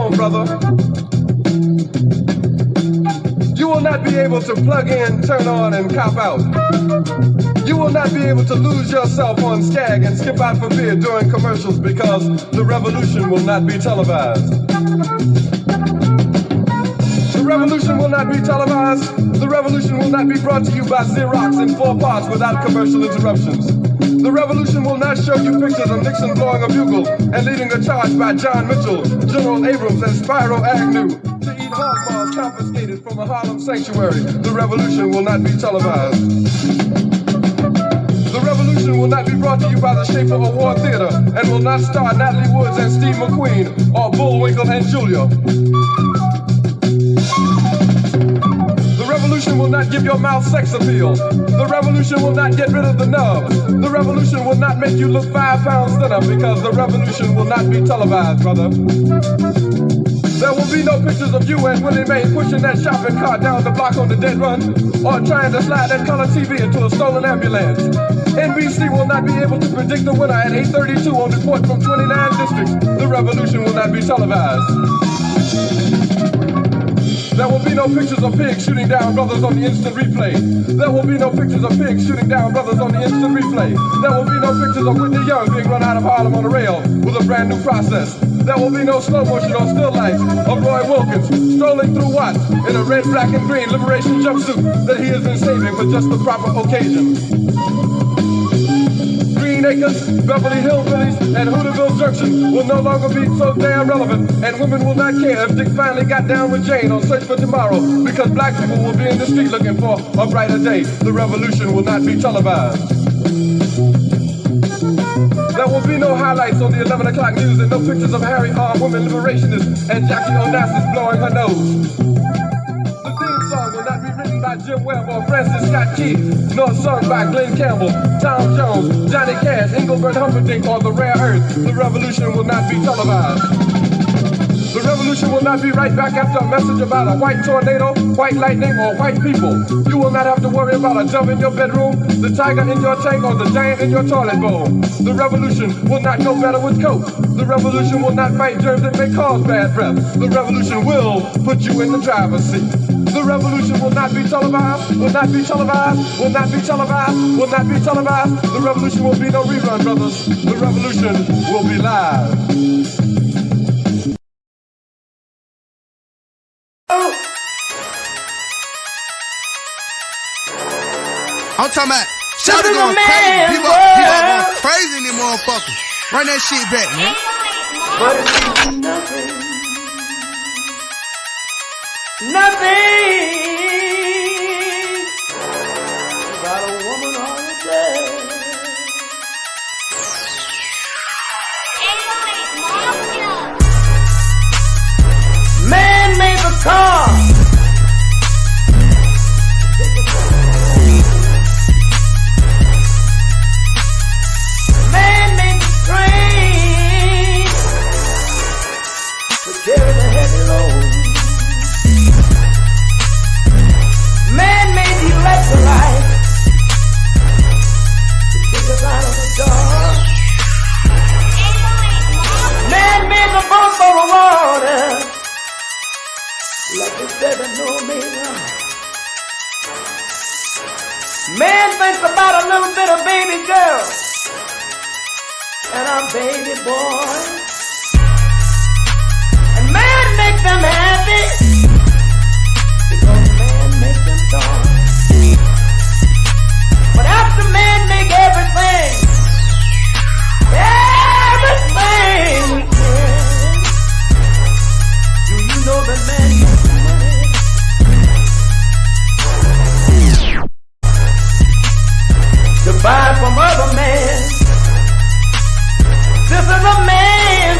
home, brother. You will not be able to plug in, turn on, and cop out. You will not be able to lose yourself on Skag and skip out for beer during commercials because the revolution will not be televised. The revolution will not be televised. The revolution will not be brought to you by Xerox in 4 parts without commercial interruptions. The revolution will not show you pictures of Nixon blowing a bugle and leading a charge by John Mitchell, General Abrams, and Spyro Agnew to eat hog balls confiscated from a Harlem sanctuary. The revolution will not be televised. The revolution will not be brought to you by the Schaefer Award Theater and will not star Natalie Woods and Steve McQueen or Bullwinkle and Julia. The revolution will not give your mouth sex appeal. The revolution will not get rid of the nubs. The revolution will not make you look 5 pounds thinner because the revolution will not be televised, brother. There will be no pictures of you and Willie Mae pushing that shopping cart down the block on the dead run or trying to slide that color TV into a stolen ambulance. NBC will not be able to predict the winner at 8:32 on report from 29 districts. The revolution will not be televised. There will be no pictures of pigs shooting down brothers on the instant replay. There will be no pictures of pigs shooting down brothers on the instant replay. There will be no pictures of Whitney Young being run out of Harlem on a rail with a brand new process. There will be no slow motion or still life of Roy Wilkins strolling through Watts in a red, black, and green liberation jumpsuit that he has been saving for just the proper occasion. Green Acres, Beverly Hillbillies, and Hooterville Junction will no longer be so damn relevant, and women will not care if Dick finally got down with Jane on Search for Tomorrow, because black people will be in the street looking for a brighter day. The revolution will not be televised. There will be no highlights on the 11 o'clock news and no pictures of Harry armed women liberationists and Jackie Onassis blowing her nose. The theme song will not be written by Jim Webb or Francis Scott Key, nor sung by Glenn Campbell, Tom Jones, Johnny Cash, Engelbert Humperdinck, or The Rare Earth. The revolution will not be televised. The revolution will not be right back after a message about a white tornado, white lightning, or white people. You will not have to worry about a dove in your bedroom, the tiger in your tank, or the giant in your toilet bowl. The revolution will not go better with coke. The revolution will not fight germs that may cause bad breath. The revolution will put you in the driver's seat. The revolution will not be televised, will not be televised, will not be televised, will not be televised. The revolution will be no rerun, brothers. The revolution will be live. I'm talking about Shabaka going crazy. People going crazy in these motherfuckers. Run that shit back, man. But it means nothing. Nothing. Got a woman on the bed. Man made the car. Carry the heavy load. Man made the electrolyte to kick us out of the dark. Man made the boat for the water like the 7-millimeter. Man thinks about a little bit of baby girl and a baby boy. Make them happy because man make them dark. But after man make everything we can, do you know that man makes money? To buy from other men. This is a man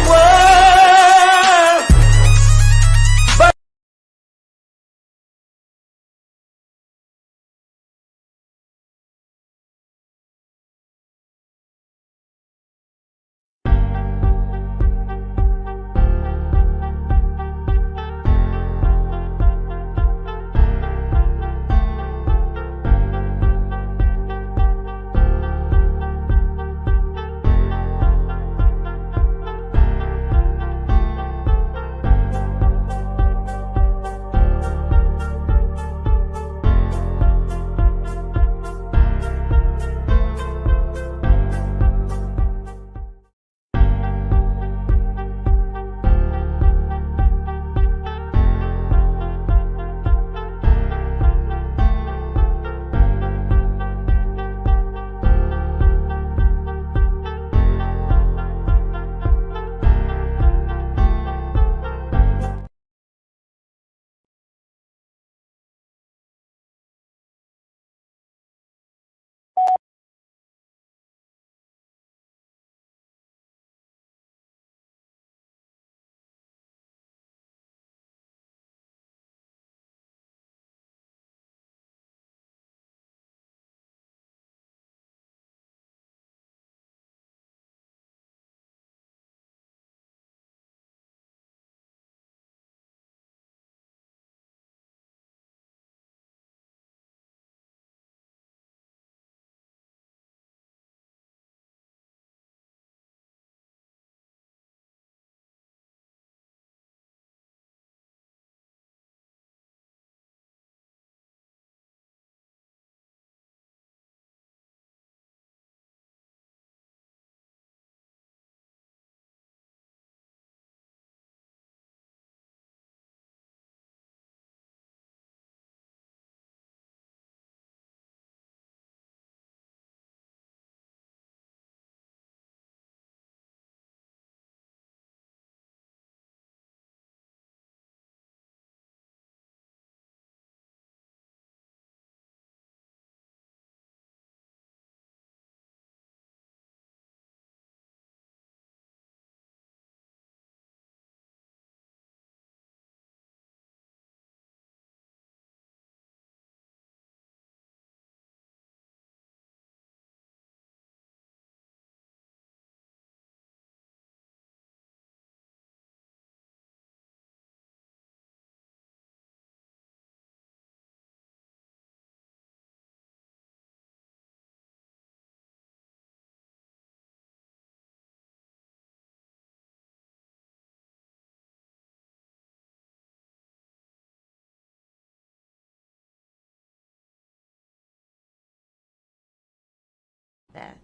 that.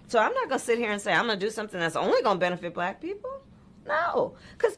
So I'm not going to sit here and say I'm going to do something that's only going to benefit Black people. No, because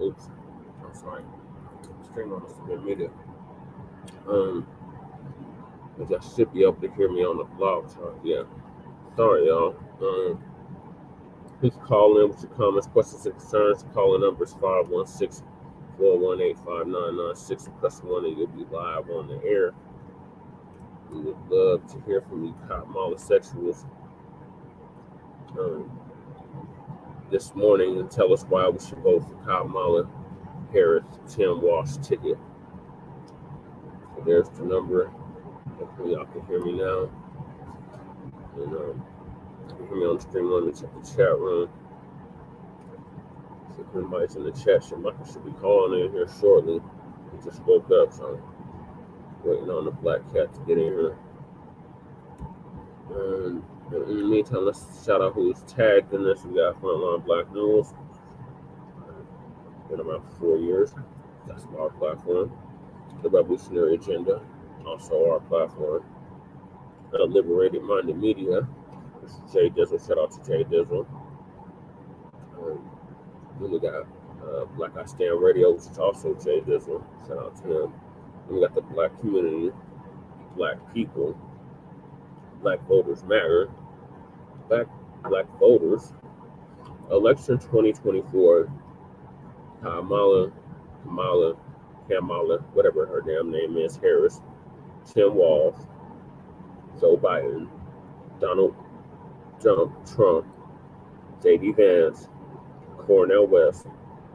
Oops, I'm sorry. Stream on the media. But y'all should be able to hear me on the blog chart. Yeah. Sorry, y'all. Please call in with your comments, questions, and concerns. Calling numbers 516-418-5996 +1, and you'll be live on the air. We would love to hear from you, cop molosexuals, this morning, and tell us why we should vote for Kamala Harris Tim Walsh ticket. So there's the number. Hopefully y'all can hear me now. And you can hear me on the stream. Let me check the chat room. See if anybody's in the chat. Shabaka should be calling in here shortly. He just woke up, so I'm waiting on the Black Cat to get in here. And in the meantime, let's shout out who's tagged in this. We got Frontline Black News. Been about 4 years. That's our platform. The Revolutionary Agenda, also our platform. Liberated Minded Media. This is Jay Dizzle. Shout out to Jay Dizzle. Then we got Black I Stand Radio, which is also Jay Dizzle. Shout out to him. Then we got the Black community, Black people, Black Voters Matter, Black Voters, Election 2024, Kamala, whatever her damn name is, Harris, Tim Walsh, Joe Biden, Donald Trump, J.D. Vance, Cornel West,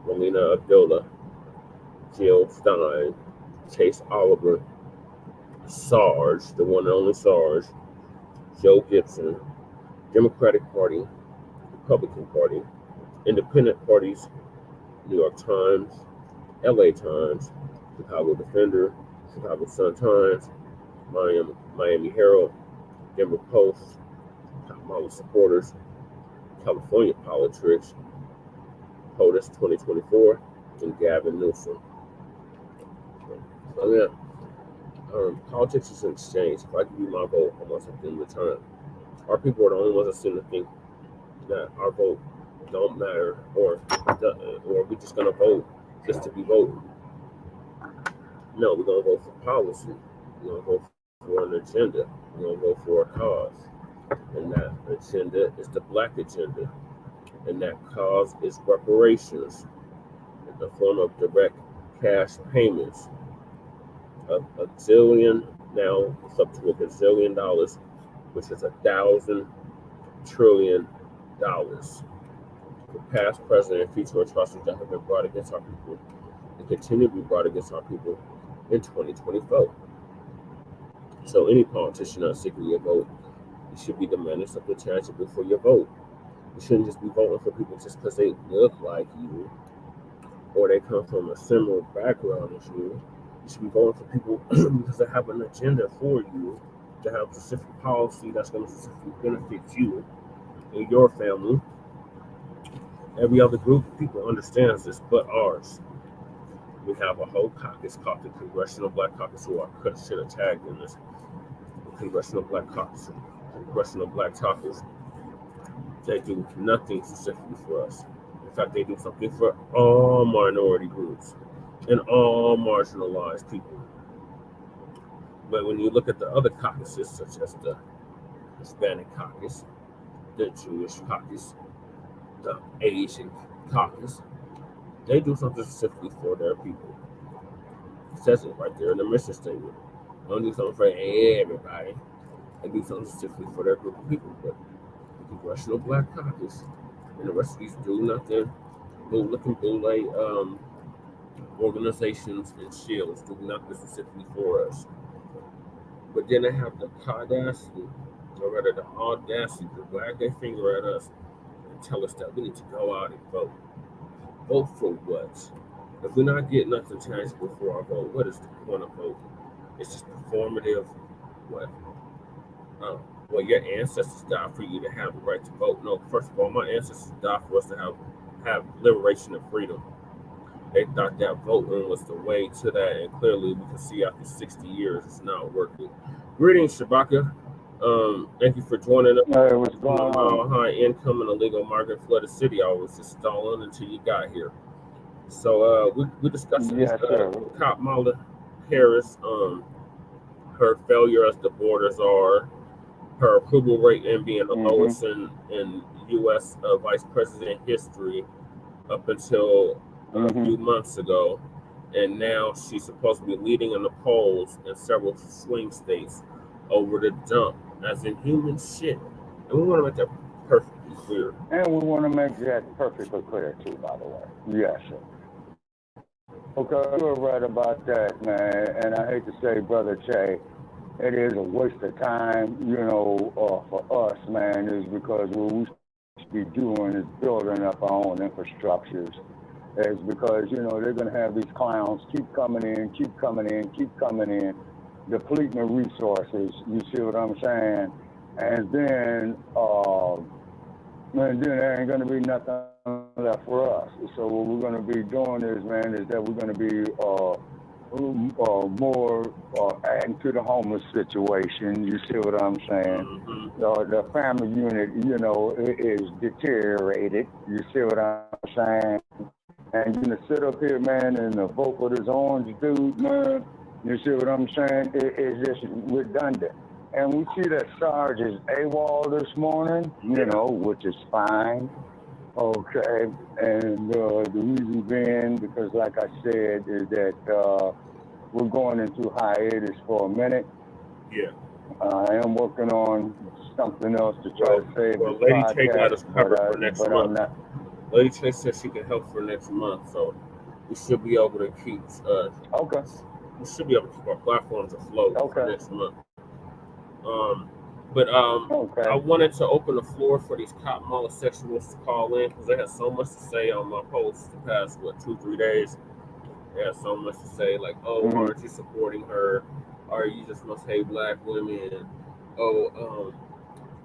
Melina Abdullah, Jill Stein, Chase Oliver, Sarge, the one and only Sarge, Joe Gibson, Democratic Party, Republican Party, Independent Parties, New York Times, LA Times, Chicago Defender, Chicago Sun-Times, Miami Herald, Denver Post, Kamala supporters, California Politics, POTUS 2024, and Gavin Newsom. So yeah, politics is an exchange. If I give you my vote, how much I can return? Our people are the only ones that seem to think that our vote don't matter, or we're just gonna vote just to be voting. No, we're gonna vote for policy. We're gonna vote for an agenda. We're gonna vote for a cause, and that agenda is the Black agenda, and that cause is reparations in the form of direct cash payments of a zillion. Now it's up to $1 gazillion, which is $1,000 trillion for past, present, and future atrocities that have been brought against our people and continue to be brought against our people in 2024. So any politician not seeking your vote, you should be demanding something tangible for your vote. You shouldn't just be voting for people just because they look like you or they come from a similar background as you. You should be voting for people because they have an agenda for you, to have a specific policy that's going to specifically benefit you in your family. Every other group of people understands this, but ours. We have a whole caucus called the Congressional Black Caucus, who I should have tagged in this. The Congressional Black Caucus, Congressional Black Caucus. They do nothing specifically for us. In fact, they do something for all minority groups and all marginalized people. But when you look at the other caucuses, such as the Hispanic caucus, the Jewish caucus, the Asian caucus, they do something specifically for their people. It says it right there in the mission statement. They don't do something for everybody. They do something specifically for their group of people. But the Congressional Black Caucus and the rest of these do nothing, looking boule organizations and shields do nothing specifically for us. But then they have the audacity, or rather the audacity, to wag their finger at us and tell us that we need to go out and vote. Vote for what? If we're not getting nothing tangible for our vote, what is the point of voting? It's just performative. What? Well, your ancestors died for you to have the right to vote. No, first of all, my ancestors died for us to have liberation and freedom. They thought that voting was the way to that, and clearly we can see after 60 years it's not working. Greetings, Shabaka. Thank you for joining us. Hey, what's going on? High income and illegal migrant flooded city. I was just stalling until you got here. So we're discussing Kamala Harris, her failure as the borders are, her approval rate and being the lowest in U.S. Vice President history up until a few months ago, and now she's supposed to be leading in the polls in several swing states over the dump as in human shit. And we want to make that perfectly clear. And we want to make that perfectly clear too, by the way. Yes, sir. Okay, you're right about that, man. And I hate to say, Brother Che, it is a waste of time, for us, man, is because what we should be doing is building up our own infrastructures. Is because, they're going to have these clowns keep coming in, depleting the resources. You see what I'm saying? And then there ain't going to be nothing left for us. So what we're going to be doing is that we're going to be more adding to the homeless situation. You see what I'm saying? The family unit, is deteriorated. You see what I'm saying? And you're going to sit up here, man, and vote for this orange dude, man. You see what I'm saying? It's just redundant. And we see that Sarge is AWOL this morning, which is fine. Okay. And the reason being, because like I said, is that we're going into hiatus for a minute. Yeah. I am working on something else to try to save the Lady Tay got us covered for next month. Lady Tay said she can help for next month, so we should be able to keep. Okay. We should be able to keep our platforms afloat for next month. But I wanted to open the floor for these cop homosexuals to call in because they had so much to say on my post the past 2-3 days. They had so much to say, like, oh, aren't you supporting her? Or you just must hate black women? Oh,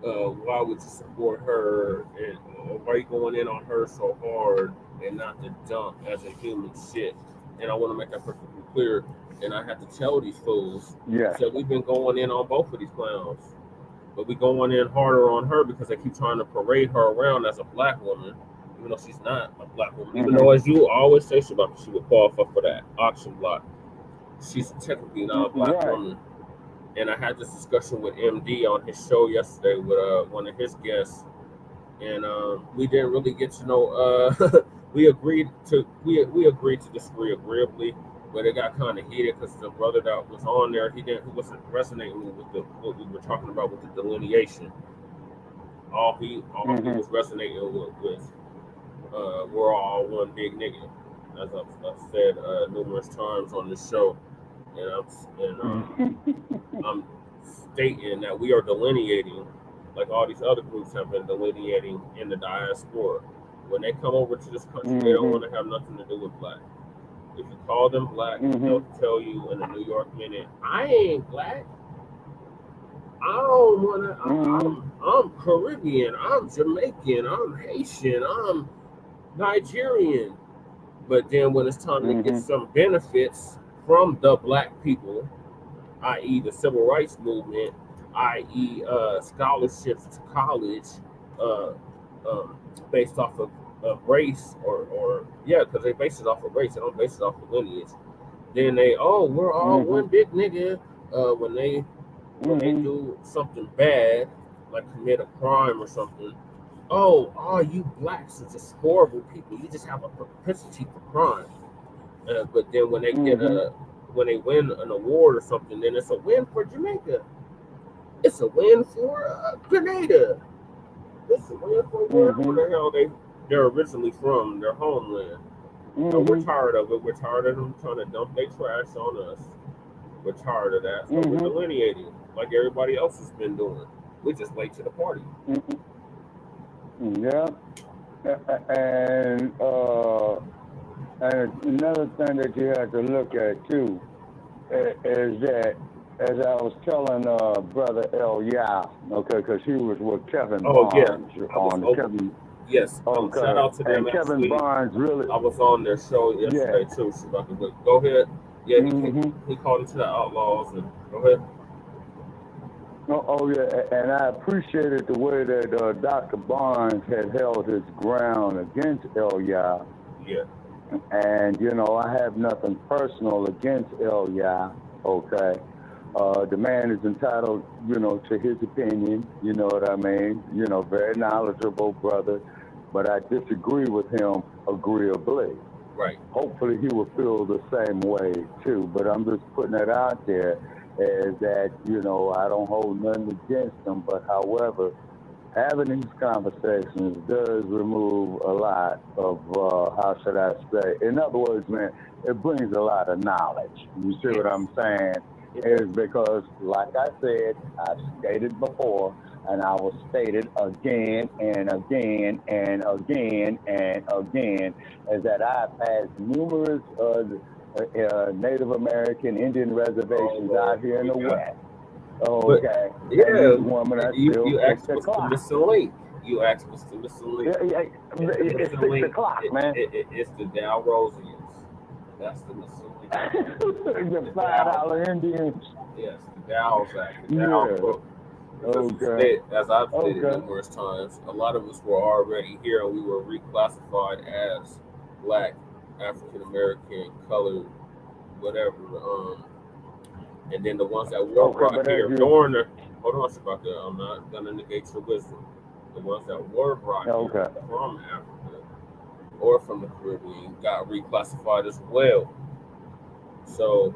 why would you support her? And why are you going in on her so hard and not the dump as a human shit? And I want to make that perfectly clear. And I have to tell these fools that we've been going in on both of these clowns. But we going in harder on her because they keep trying to parade her around as a black woman, even though she's not a black woman. Even though, as you always say, Shabaka, she would qualify for that auction block. She's technically not a black woman. And I had this discussion with MD on his show yesterday with one of his guests, and we didn't really get to know. We agreed to disagree agreeably, but it got kind of heated because the brother that was on there, he wasn't resonating with what we were talking about with the delineation. All he was resonating with we're all one big nigga, as I've said numerous times on this show. And I'm stating that we are delineating, like all these other groups have been delineating in the diaspora. When they come over to this country, they don't want to have nothing to do with black. If you call them black, they'll tell you in the New York Minute, I ain't black. I don't wanna. I'm Caribbean. I'm Jamaican. I'm Haitian. I'm Nigerian. But then when it's time to get some benefits from the black people, i.e., the civil rights movement, i.e., scholarships to college, uh, based off of race, or yeah, because they base it off of race, they don't base it off of lineage. Then we're all one big nigga. When they do something bad, like commit a crime or something, you blacks are just horrible people. You just have a propensity for crime. But then when they when they win an award or something, then it's a win for Jamaica. It's a win for Grenada. It's a win for wherever the hell they're originally from, their homeland. So we're tired of it. We're tired of them trying to dump their trash on us. We're tired of that. So we're delineating like everybody else has been doing. We just late to the party. Yeah. And another thing that you have to look at too is that, as I was telling brother El Ya, okay, because he was with Kevin Barnes on the Kevin. Yes. Okay. Shout out to them. And Kevin Barnes really. I was on their show yesterday too, Shabaka. But go ahead. Yeah, he called into the Outlaws. And go ahead. And I appreciated the way that Dr. Barnes had held his ground against El Ya. Yeah. And, I have nothing personal against El Ya, okay? The man is entitled, to his opinion, you know what I mean? Very knowledgeable brother, but I disagree with him agreeably. Right. Hopefully he will feel the same way too, but I'm just putting it out there as that, I don't hold nothing against him, but however, having these conversations does remove a lot of, how should I say, in other words, man, it brings a lot of knowledge. You see what I'm saying? Is because, like I said, I've stated before, and I will state it again and again and again and again, is that I've had numerous Native American Indian reservations out here in the West. Okay. But, yeah, you asked what's the missing link. You asked what's the missing link. It's 6 o'clock, man. It's the Dalrosians. That's the missing link. The $5 Indians. Yes, the Dow's Act. The Dow book. Okay. As I've stated numerous times, a lot of us were already here and we were reclassified as Black, African American, colored, whatever. And then the ones that were brought here during the hold on, Shabaka, I'm not gonna negate your wisdom. The ones that were brought here from Africa or from the Caribbean got reclassified as well. So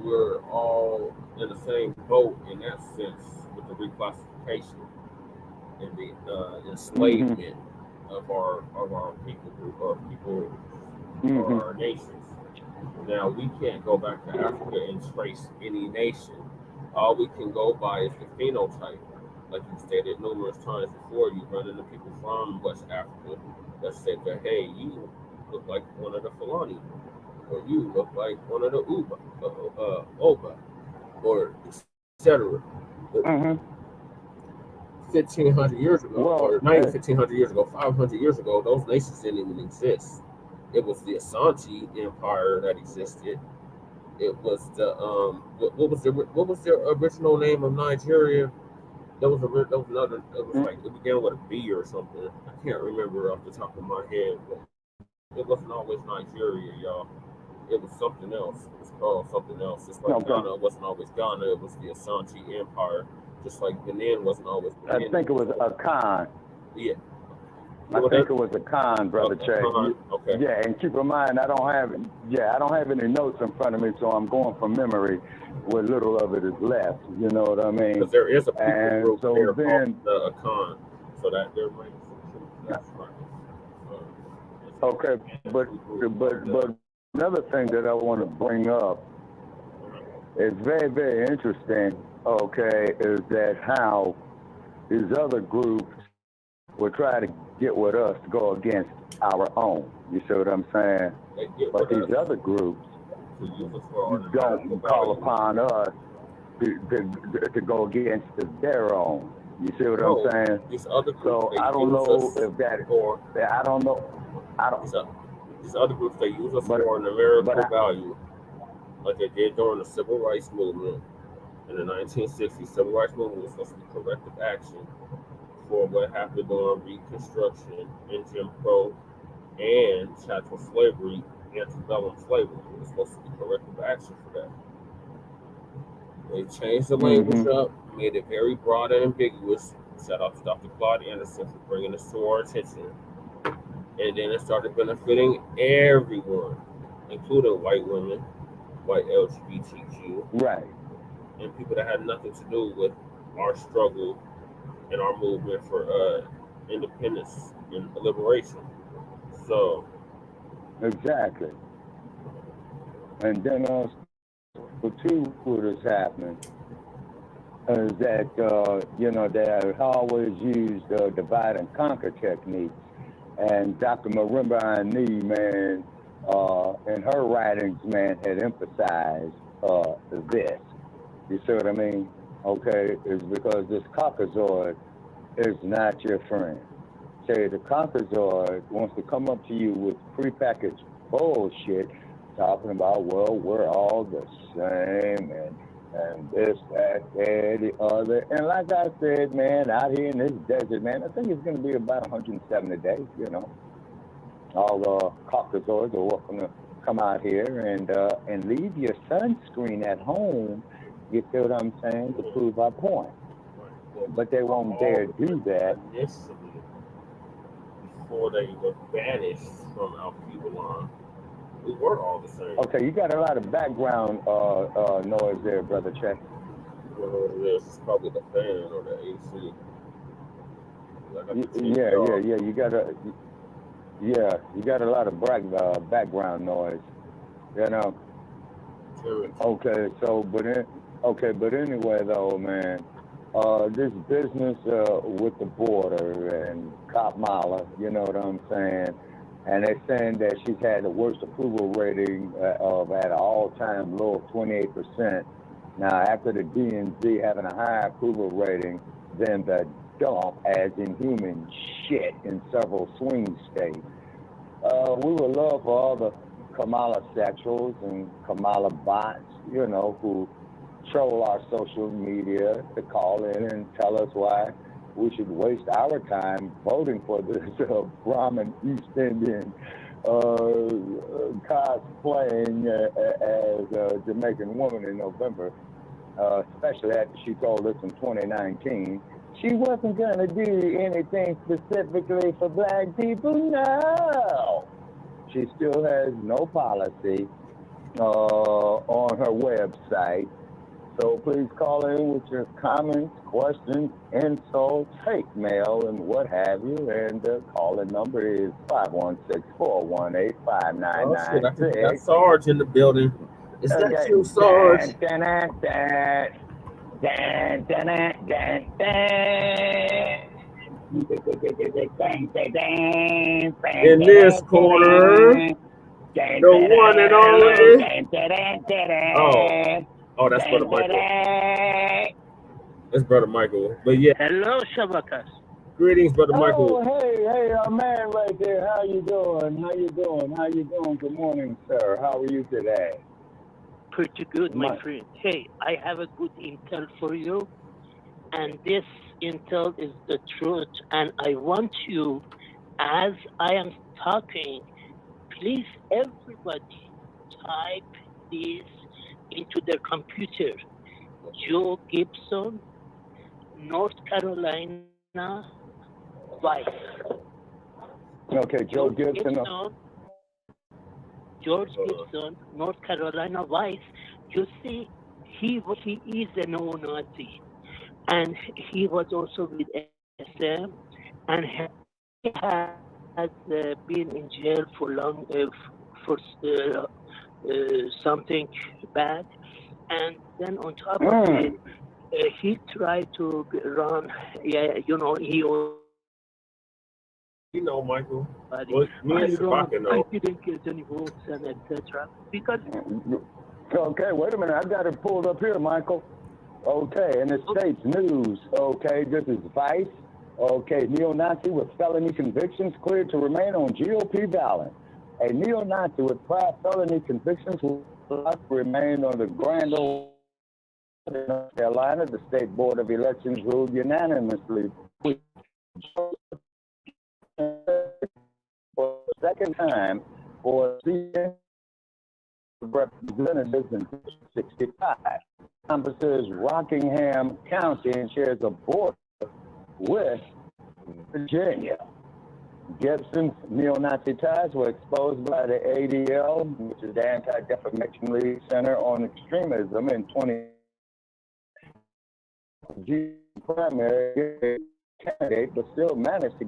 we're all in the same boat in that sense with the reclassification and the enslavement of our people group or people or our nations. Now we can't go back to Africa and trace any nation. All we can go by is the phenotype. Like you stated numerous times before, you run into people from West Africa that said that, hey, you look like one of the Fulani, or you look like one of the Oba, or etc. 1,500 years ago, or not even 1,500 years ago, 500 years ago, those nations didn't even exist. It was the Asante Empire that existed. It was the what was their original name of Nigeria? There was another. It was like it began with a B or something. I can't remember off the top of my head, but it wasn't always Nigeria, y'all. It was something else. It was called something else. It's like Ghana wasn't always Ghana. It was the Asante Empire. Just like Benin wasn't always Benin. I think it was Akan. Yeah. I think it was Akan, Brother Che. Okay. Yeah, and keep in mind, I don't have any notes in front of me, so I'm going from memory. What little of it is left, you know what I mean? Because there is a people group so there then, called the Akan, so that there might be some truth. That's right. Okay, but another thing that I want to bring up is very, very interesting. Okay, is that how these other groups will try to get with us to go against our own. You see what I'm saying? But these other groups don't call upon us to go against their own. You see what I'm saying? These other groups, so I don't know if that. I don't know. I don't. These other groups, they use us for a numerical value, like they did during the Civil Rights Movement in the 1960s. Civil Rights Movement was supposed to be corrective action for what happened during Reconstruction and Jim Crow and chattel slavery, antebellum slavery. It was supposed to be corrective action for that. They changed the language up, made it very broad and ambiguous. Shout out to Dr. Claude Anderson for bringing this to our attention. And then it started benefiting everyone, including white women, white LGBTQ, and people that had nothing to do with our struggle and our movement for independence and liberation. So, exactly. And then what is happening is that they have always used divide and conquer techniques. And Dr. Marimba Ani, man, in her writings, man, had emphasized this. You see what I mean? Okay, it's because this Caucasoid is not your friend. Say the Caucasoid wants to come up to you with prepackaged bullshit, talking about, well, we're all the same, and this, that, the other. And like I said, man, out here in this desert, man, I think it's going to be about 170 days, All the Caucasoids are welcome to come out here and leave your sunscreen at home, you see what I'm saying, to prove our point. But they won't dare do that. Initially, before they were banished from Al-Qaeda, we were all the same. Okay, you got a lot of background noise there, Brother Che. I don't know what it is. It's probably the fan or the AC. You got a lot of background noise. Okay, but anyway, though, man, this business with the border and Kamala, you know what I'm saying? And they're saying that she's had the worst approval rating of at an all-time low of 28%. Now, after the DNC having a high approval rating than the dump, as in human shit, in several swing states. We would love for all the Kamala sexuals and Kamala bots, who troll our social media to call in and tell us why we should waste our time voting for this Brahmin East Indian cosplaying as a Jamaican woman in November, especially after she told us in 2019 she wasn't going to do anything specifically for black people. No. She still has no policy on her website. So please call in with your comments, questions, insults, hate mail, and what have you. And the call-in number is 516-418-5996. That's Sarge in the building. Is that you, Sarge? In this corner, the one and only. Oh, that's Brother Michael. That's Brother Michael. But yeah. Hello, Shabaka. Greetings, Brother Michael. Oh, hey, our man right there. How you doing? Good morning, sir. How are you today? Pretty good, my friend. Hey, I have a good intel for you. And this intel is the truth. And I want you, as I am talking, please, everybody, type this into their computer. Joe Gibson, North Carolina Vice. Okay, Joe Gibson. George Gibson, North Carolina Vice. You see, he is a neo-Nazi, and he was also with SM, and he has been in jail for long for something bad, and then on top of it, he tried to run. Michael. But me and Shabaka know. I didn't get any votes and etc. Because okay, wait a minute, I got it pulled up here, Michael. Okay, in the States News, okay, this is Vice. Okay, neo-Nazi with felony convictions cleared to remain on GOP ballot. A neo-Nazi with prior felony convictions will remain on the Grand Old North Carolina. The State Board of Elections ruled unanimously for the second time for representatives in 65. Encompasses Rockingham County and shares a border with Virginia. Gibson's neo-Nazi ties were exposed by the ADL, which is the Anti-Defamation League Center on Extremism, in 20 primary candidate, but still managed to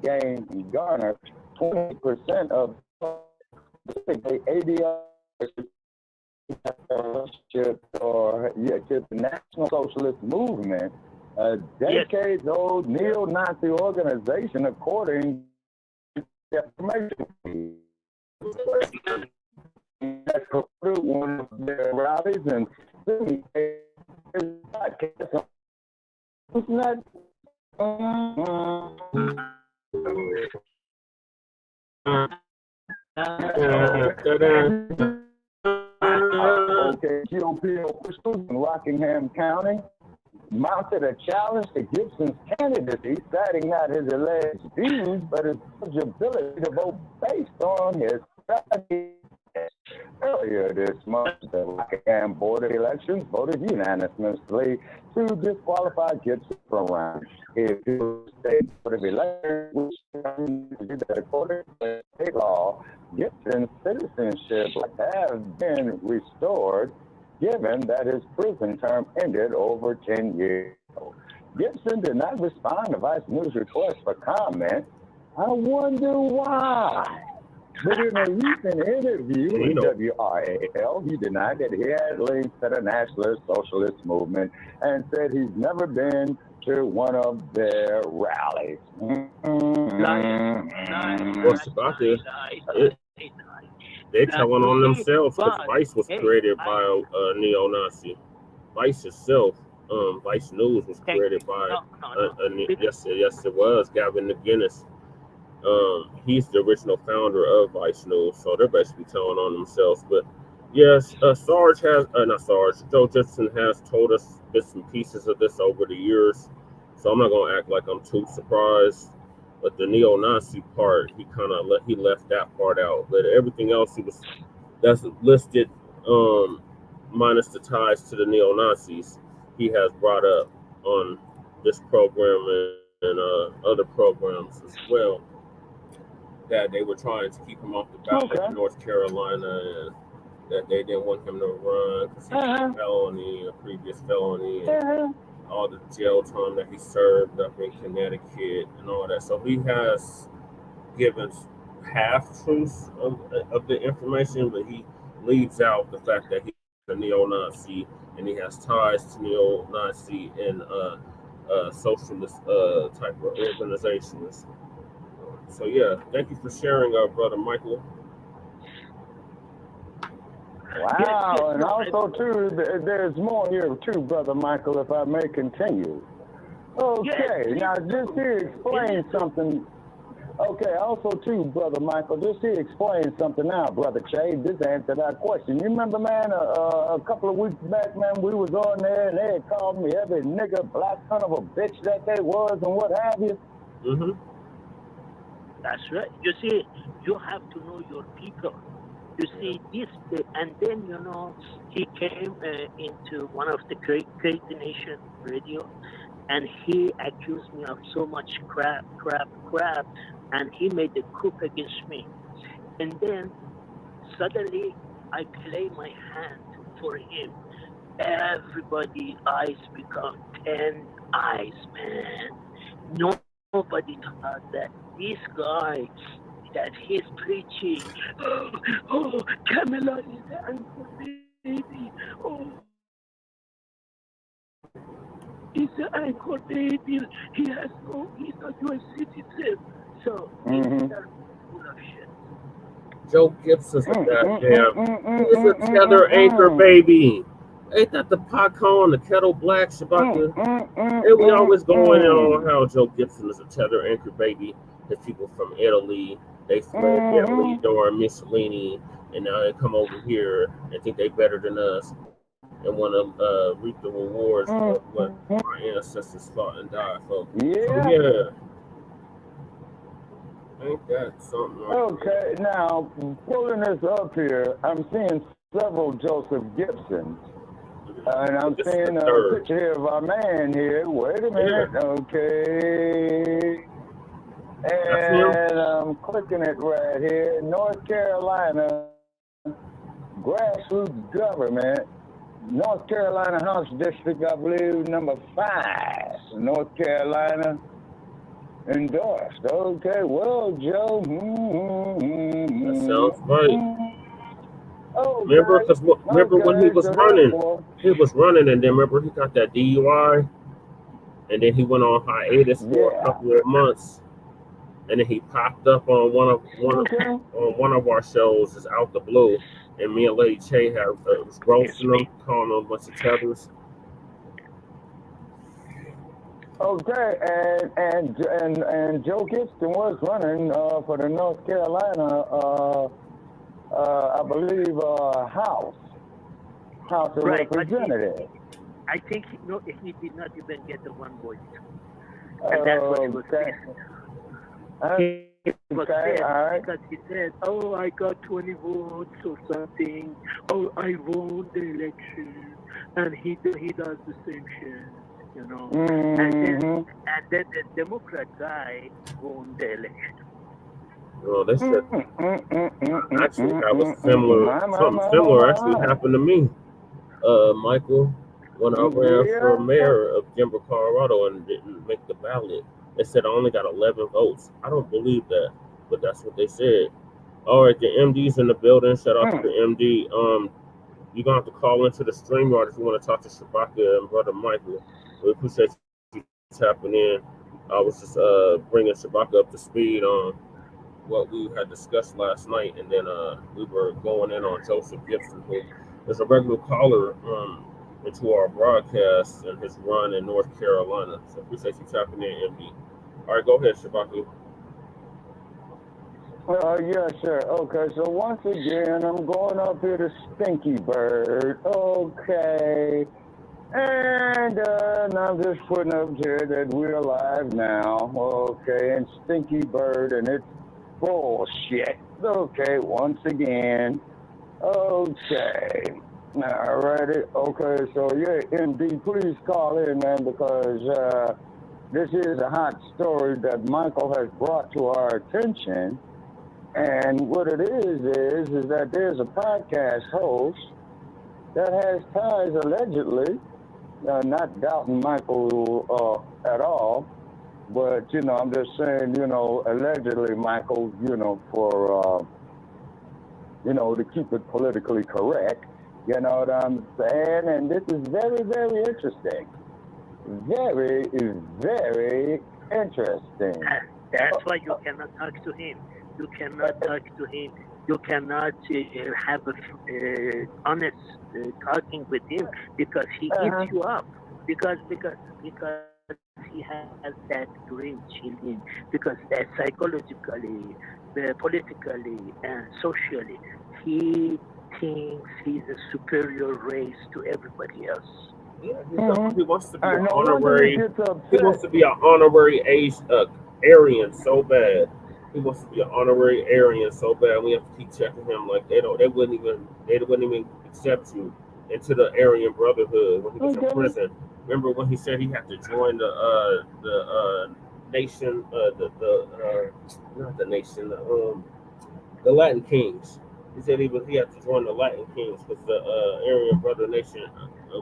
garner 20% of the ADL or to the National Socialist Movement, a decades-old neo-Nazi organization, according to defamation. One of their rallies and okay, GOP officials in Rockingham County mounted a challenge to Gibson's candidacy, citing not his alleged views, but his eligibility to vote based on his strategy. Earlier this month, the Rockingham Board of Elections voted unanimously to disqualify Gibson from running. If the State Board of Elections, which according to state law, Gibson's citizenship have been restored, given that his prison term ended over 10 years ago. Gibson did not respond to Vice News' request for comment. I wonder why. But in a recent interview with WRAL, he denied that he had links to the Nationalist Socialist Movement and said he's never been to one of their rallies. What's about this? They're telling on themselves because Vice was created by a neo-Nazi. Vice itself, Vice News was created by yes it was, Gavin McGinnis. He's the original founder of Vice News, so they're basically telling on themselves. But yes, Joe Gibson has told us bits and pieces of this over the years, so I'm not gonna act like I'm too surprised. But the neo-Nazi part, he left that part out. But everything else that's listed, minus the ties to the neo-Nazis, he has brought up on this program and other programs as well, that they were trying to keep him off the ballot in North Carolina, and that they didn't want him to run because he had a previous felony, and all the jail time that he served up in Connecticut and all that. So he has given half-truths of the information, but he leaves out the fact that he's a neo-Nazi and he has ties to neo-Nazi and socialist type of organizations. So yeah, thank you for sharing, Brother Michael. Wow, and also too, there's more here too, Brother Michael, if I may continue. Okay, now just to explain something. Okay, also too, Brother Michael, just to explain something now, Brother Che, just answer that question. You remember, man, a couple of weeks back, man, we was on there and they had called me every nigga, black son of a bitch that they was and what have you. Mm-hmm. That's right. You see, you have to know your people. You see, and then, he came into one of the Great Nation radio, and he accused me of so much crap, and he made a coup against me. And then, suddenly, I play my hand for him. Everybody's eyes become 10 eyes, man. Nobody thought that this guy that he's preaching, Kamala is the anchor baby. He's the anchor baby. He's not U.S. citizen. So, he's full of shit. Joe Gibson's a goddamn, he's a tether anchor baby. Ain't that the popcorn, the kettle black, Shabaka? And we always going on how Joe Gibson is a tether anchor baby. His people from Italy, they fled Italy during Mussolini, and now they come over here and think they better than us and want to reap the rewards of what our ancestors fought and died for. So yeah, ain't that something? Okay, now pulling this up here, I'm seeing several Joseph Gibsons. And I'm seeing a picture here of our man here. Wait a minute. Okay. And I'm clicking it right here. North Carolina grassroots government. North Carolina House District, I believe, number 5. North Carolina endorsed. Okay, well, Joe. That sounds right. Remember when he was running, and then remember he got that DUI, and then he went on hiatus for a couple of months, and then he popped up on one of our shows, is out the blue, and me and Lady Che was roasting him, calling him a bunch of tethers. Okay, and Joe Gibson was running for the North Carolina. I believe House of Representatives. I think he did not even get the one voice, and that's what he was saying. He was sad because he said, "Oh, I got 20 votes or something. Oh, I won the election," and he does the same shit, you know. And then the Democrat guy won the election. Well, they said actually that was something similar actually happened to me. Michael, when I ran for mayor of Denver, Colorado, and didn't make the ballot, they said I only got 11 votes. I don't believe that, but that's what they said. All right, the MD's in the building. Shout out to the MD. You're gonna have to call into the StreamYard if you want to talk to Shabaka and Brother Michael. We appreciate you tapping in. I was just bringing Shabaka up to speed on what we had discussed last night, and then we were going in on Joseph Gibson, who is a regular caller into our broadcast and his run in North Carolina. So appreciate you tapping in, MD. All right, go ahead, Shabaka. Yes, sir. Okay, so once again, I'm going up here to Stinky Bird. Okay. And I'm just putting up here that we're alive now. Okay, and Stinky Bird, and it's bullshit. Okay, once again. Okay. Alrighty. Okay, so yeah, MD, please call in, man, because this is a hot story that Michael has brought to our attention. And what it is that there's a podcast host that has ties allegedly, not doubting Michael at all, but, I'm just saying, allegedly Michael, for, to keep it politically correct, you know what I'm saying? And this is very, very interesting. Very, very interesting. That's why you cannot talk to him. You cannot talk to him. You cannot have a honest talking with him because he eats you up. Because he has that green chilling. Because psychologically, politically, and socially, he thinks he's a superior race to everybody else. Yeah, he wants to be an honorary. He wants to be an honorary Aryan so bad. He wants to be an honorary Aryan so bad. We have to keep checking him. Like they wouldn't even accept you into the Aryan Brotherhood when he was in prison. Remember when he said he had to join the nation, not the nation, the Latin Kings. He said he had to join the Latin Kings because the Aryan Brother Nation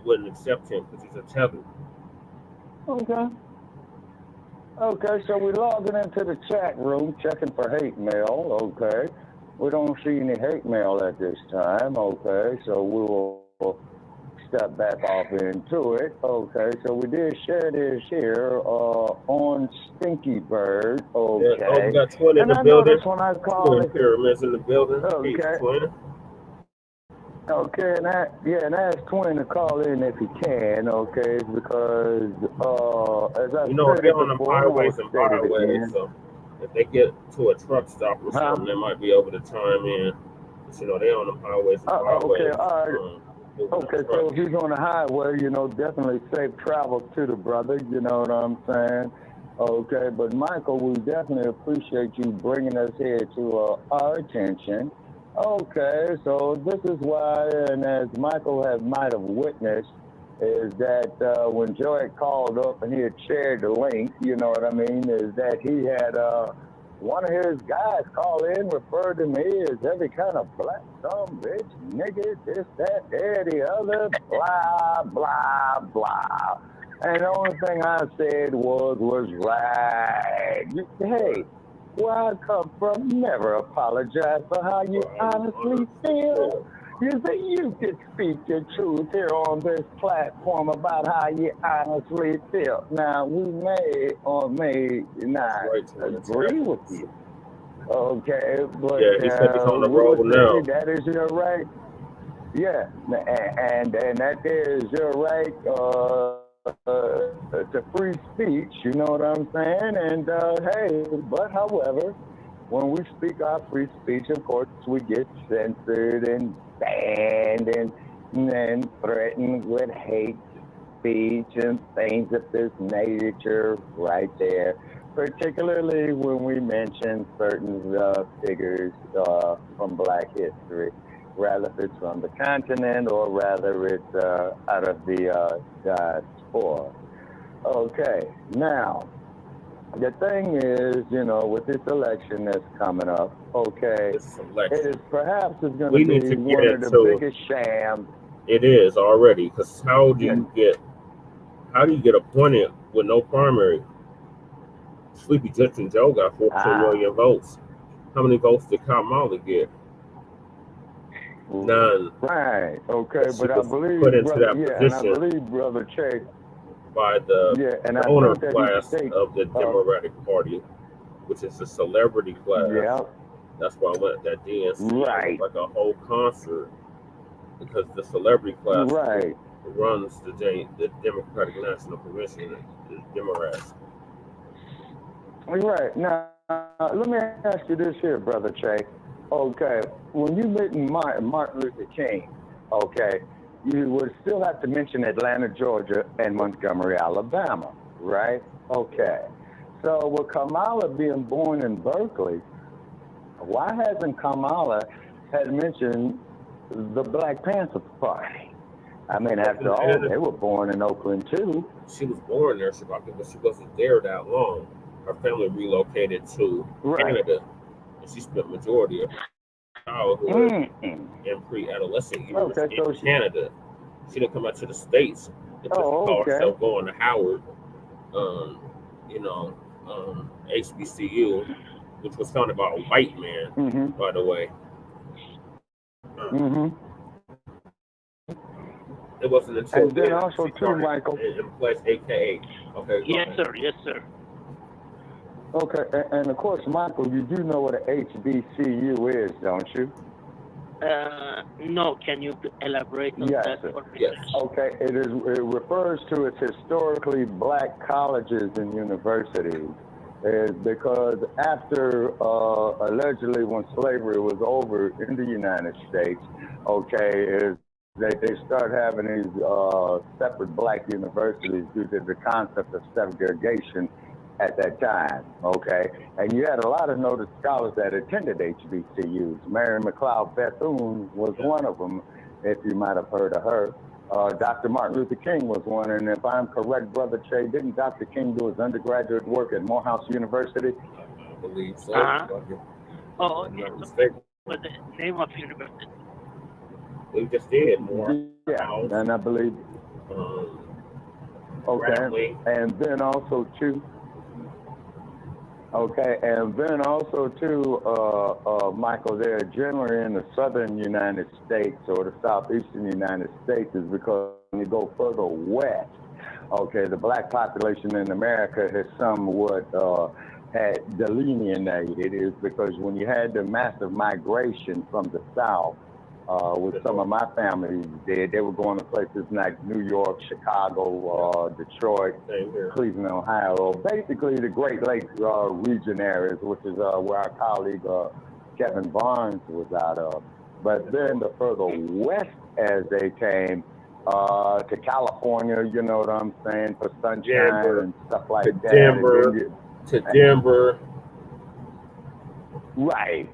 wouldn't accept him because he's a tether. Okay, so we're logging into the chat room, checking for hate mail. Okay, we don't see any hate mail at this time. Okay, so we will step back off into it. Okay, so we did share this here on Stinky Bird. Okay, we got 20 in the building. This one I call it Pyramids in the building. Okay. Okay, and ask Twin to call in if he can, okay, because as I You know, said they're it on them before, and I'll highways and state it byways, again. so if they get to a truck stop or Huh? something, they might be able to chime in. But, you know, they're on them highways and Okay, byways. all right. Moving Okay, the so truck. if he's on the highway, you know, definitely safe travel to the brother, you know what I'm saying? Okay, but Michael, we definitely appreciate you bringing us here to our attention. Okay, so this is why, and as Michael might have witnessed, is that when Joy called up and he had shared the link, you know what I mean, is that he had one of his guys call in, refer to me as every kind of black, dumb, bitch, nigga, this, that, there, the other, blah, blah, blah. And the only thing I said was right. Hey, where I come from, never apologize for how you honestly feel. You see, you can speak your truth here on this platform about how you honestly feel. Now, we may or may not agree with you. Okay, but Yeah, he said he's on the we would road say now. that is your right. Yeah, and that is your right to free speech. You know what I'm saying? And hey, but however, when we speak our free speech, of course, we get censored and banned and threatened with hate speech and things of this nature right there, particularly when we mention certain figures from Black history, rather if it's from the continent or rather it's out of the diaspora. Okay, now, the thing is, you know, with this election that's coming up, okay, it is perhaps is going to be one of the biggest shams. It is already, because how do you get appointed with no primary? Sleepy Justin Joe got 14 million votes. How many votes did Kamala get? None. Right. Okay, but I believe, put into that position, and I believe, Brother Che, by the owner class of the Democratic Party, which is a celebrity class. Yeah. That's why I went at that DNC. Right. Like a whole concert, because the celebrity class runs the Democratic National Convention, the Democrats. Right. Now, let me ask you this here, Brother Che. Okay, when you mention Martin Luther King, okay, you would still have to mention Atlanta, Georgia, and Montgomery, Alabama, right? Okay. So with Kamala being born in Berkeley, why hasn't Kamala had mentioned the Black Panther Party? I mean, after all, they were born in Oakland too. She was born there, Shabaka, but she wasn't there that long. Her family relocated to Canada, and she spent majority of her childhood and pre-adolescent years in Canada. She didn't come out to the States and call herself going to Howard, HBCU, which was founded by a white man, by the way. It wasn't until and then also too, Michael. In place, AKA. Okay. Yes, sir. Yes, sir. Okay, and of course, Michael, you do know what an HBCU is, don't you? No, can you elaborate on that for me? Yes. Okay, it refers to its historically black colleges and universities. Is because after allegedly when slavery was over in the United States, okay, they start having these separate black universities due to the concept of segregation at that time, okay? And you had a lot of noted scholars that attended HBCUs. Mary McLeod Bethune was one of them, if you might have heard of her. Dr. Martin Luther King was one, and if I'm correct, Brother Che, didn't Dr. King do his undergraduate work at Morehouse University? I believe so. Oh, but the name of university? We just did more. Yeah, and I believe. Okay, and then also too. Okay, and then also too, Michael, they're generally in the southern United States or the southeastern United States is because when you go further west, okay, the black population in America has somewhat had delineated is because when you had the massive migration from the south, with some of my family. They were going to places like New York, Chicago, Detroit, Cleveland, Ohio, basically the Great Lakes region areas, which is where our colleague Kevin Barnes was out of. But then the further west as they came, to California, you know what I'm saying, for sunshine Denver, and stuff like that. To Denver. Right.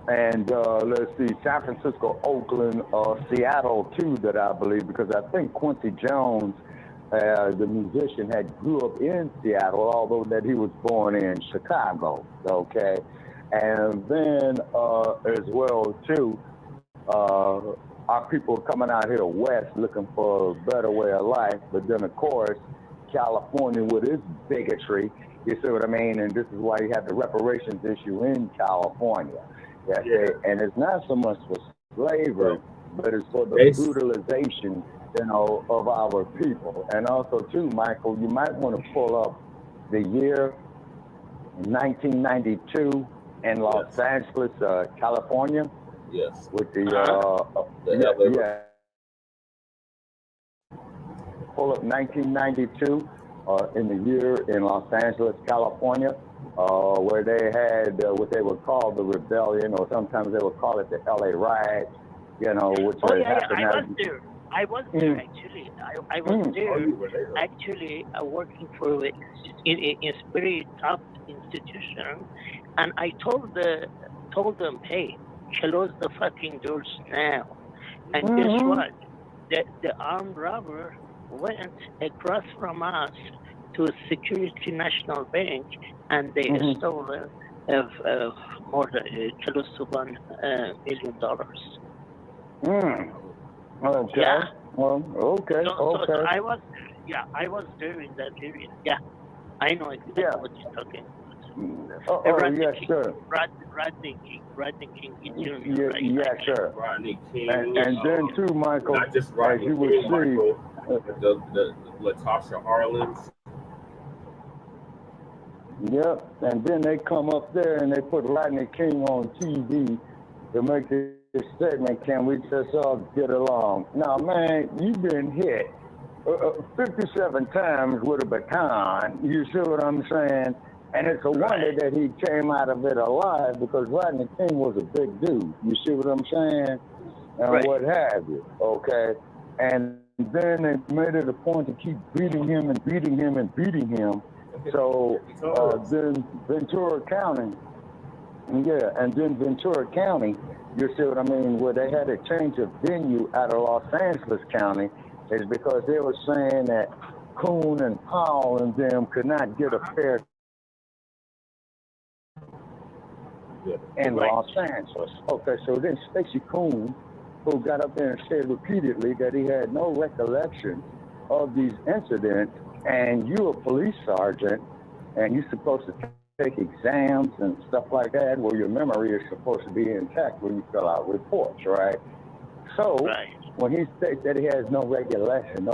And let's see, San Francisco, Oakland, Seattle too, that I believe, because I think Quincy Jones, the musician, had grew up in Seattle, although that he was born in Chicago, okay? And then as well too, our people coming out here west looking for a better way of life, but then of course, California with its bigotry, you see what I mean? And this is why you have the reparations issue in California. Yeah. And it's not so much for slavery, but it's for the brutalization, you know, of our people. And also too, Michael, you might want to pull up the year 1992 in Los Angeles, California. Yes. With the pull up 1992 in the year in Los Angeles, California, where they had what they would call the rebellion, or sometimes they would call it the LA riot, you know, which happened. I was there actually. I was there actually working for a very top institution, and I told them, hey, close the fucking doors now. And guess what? The armed robber went across from us to a Security National Bank, and they stole more than close to $1 million. Okay. Yeah. Well, okay. So I was there in that area. Yeah, I know exactly what you're talking about. Yes, sure. Rodney King Jr. Yes, sir. Rodney King. And then too, Michael, not just Rodney as you would King, see, Michael, the Latasha Harlins. Yep, and then they come up there and they put Rodney King on TV to make this statement, can we just all get along? Now, man, you've been hit 57 times with a baton, you see what I'm saying? And it's a wonder that he came out of it alive, because Rodney King was a big dude, you see what I'm saying? And what have you, okay? And then they made it a point to keep beating him and beating him and beating him. So then Ventura County, you see what I mean, where they had to change a venue out of Los Angeles County, is because they were saying that Coon and Powell and them could not get a fair in Los Angeles. Okay, so then Stacey Coon, who got up there and said repeatedly that he had no recollection of these incidents, and you're a police sergeant, and you're supposed to take exams and stuff like that, where your memory is supposed to be intact when you fill out reports, right? So when he states that he has no recollection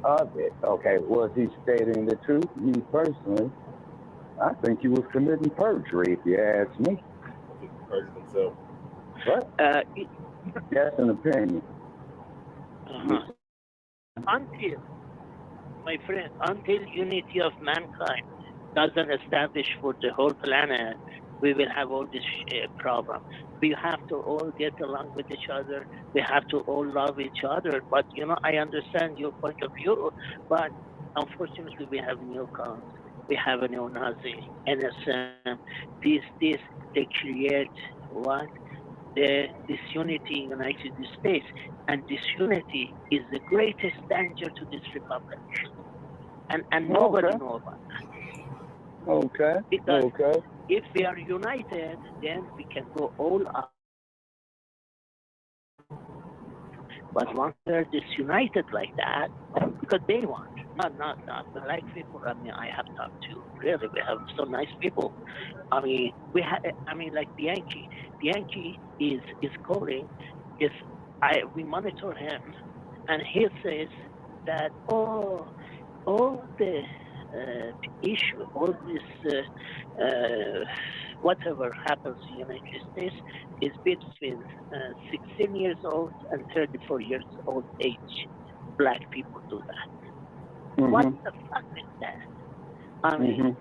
of it, okay, was he stating the truth? Me personally, I think he was committing perjury, if you ask me. He perjured himself. What? That's an opinion. Until unity of mankind doesn't establish for the whole planet, we will have all this problem. We have to all get along with each other. We have to all love each other. But, you know, I understand your point of view, but unfortunately we have neocons. We have a neo-Nazi, NSM. They create what? The disunity in the United States. And disunity is the greatest danger to this republic. And nobody knows about that. Okay. Because if we are united, then we can go all up. But once they're disunited like that, because they want, not like people. I mean, I have talked to, really, we have some nice people. I mean, like Bianchi. Bianchi is calling. We monitor him, and he says that all the issue, all this, whatever happens in the United States is between 16 years old and 34 years old age. Black people do that. What the fuck is that? I mean,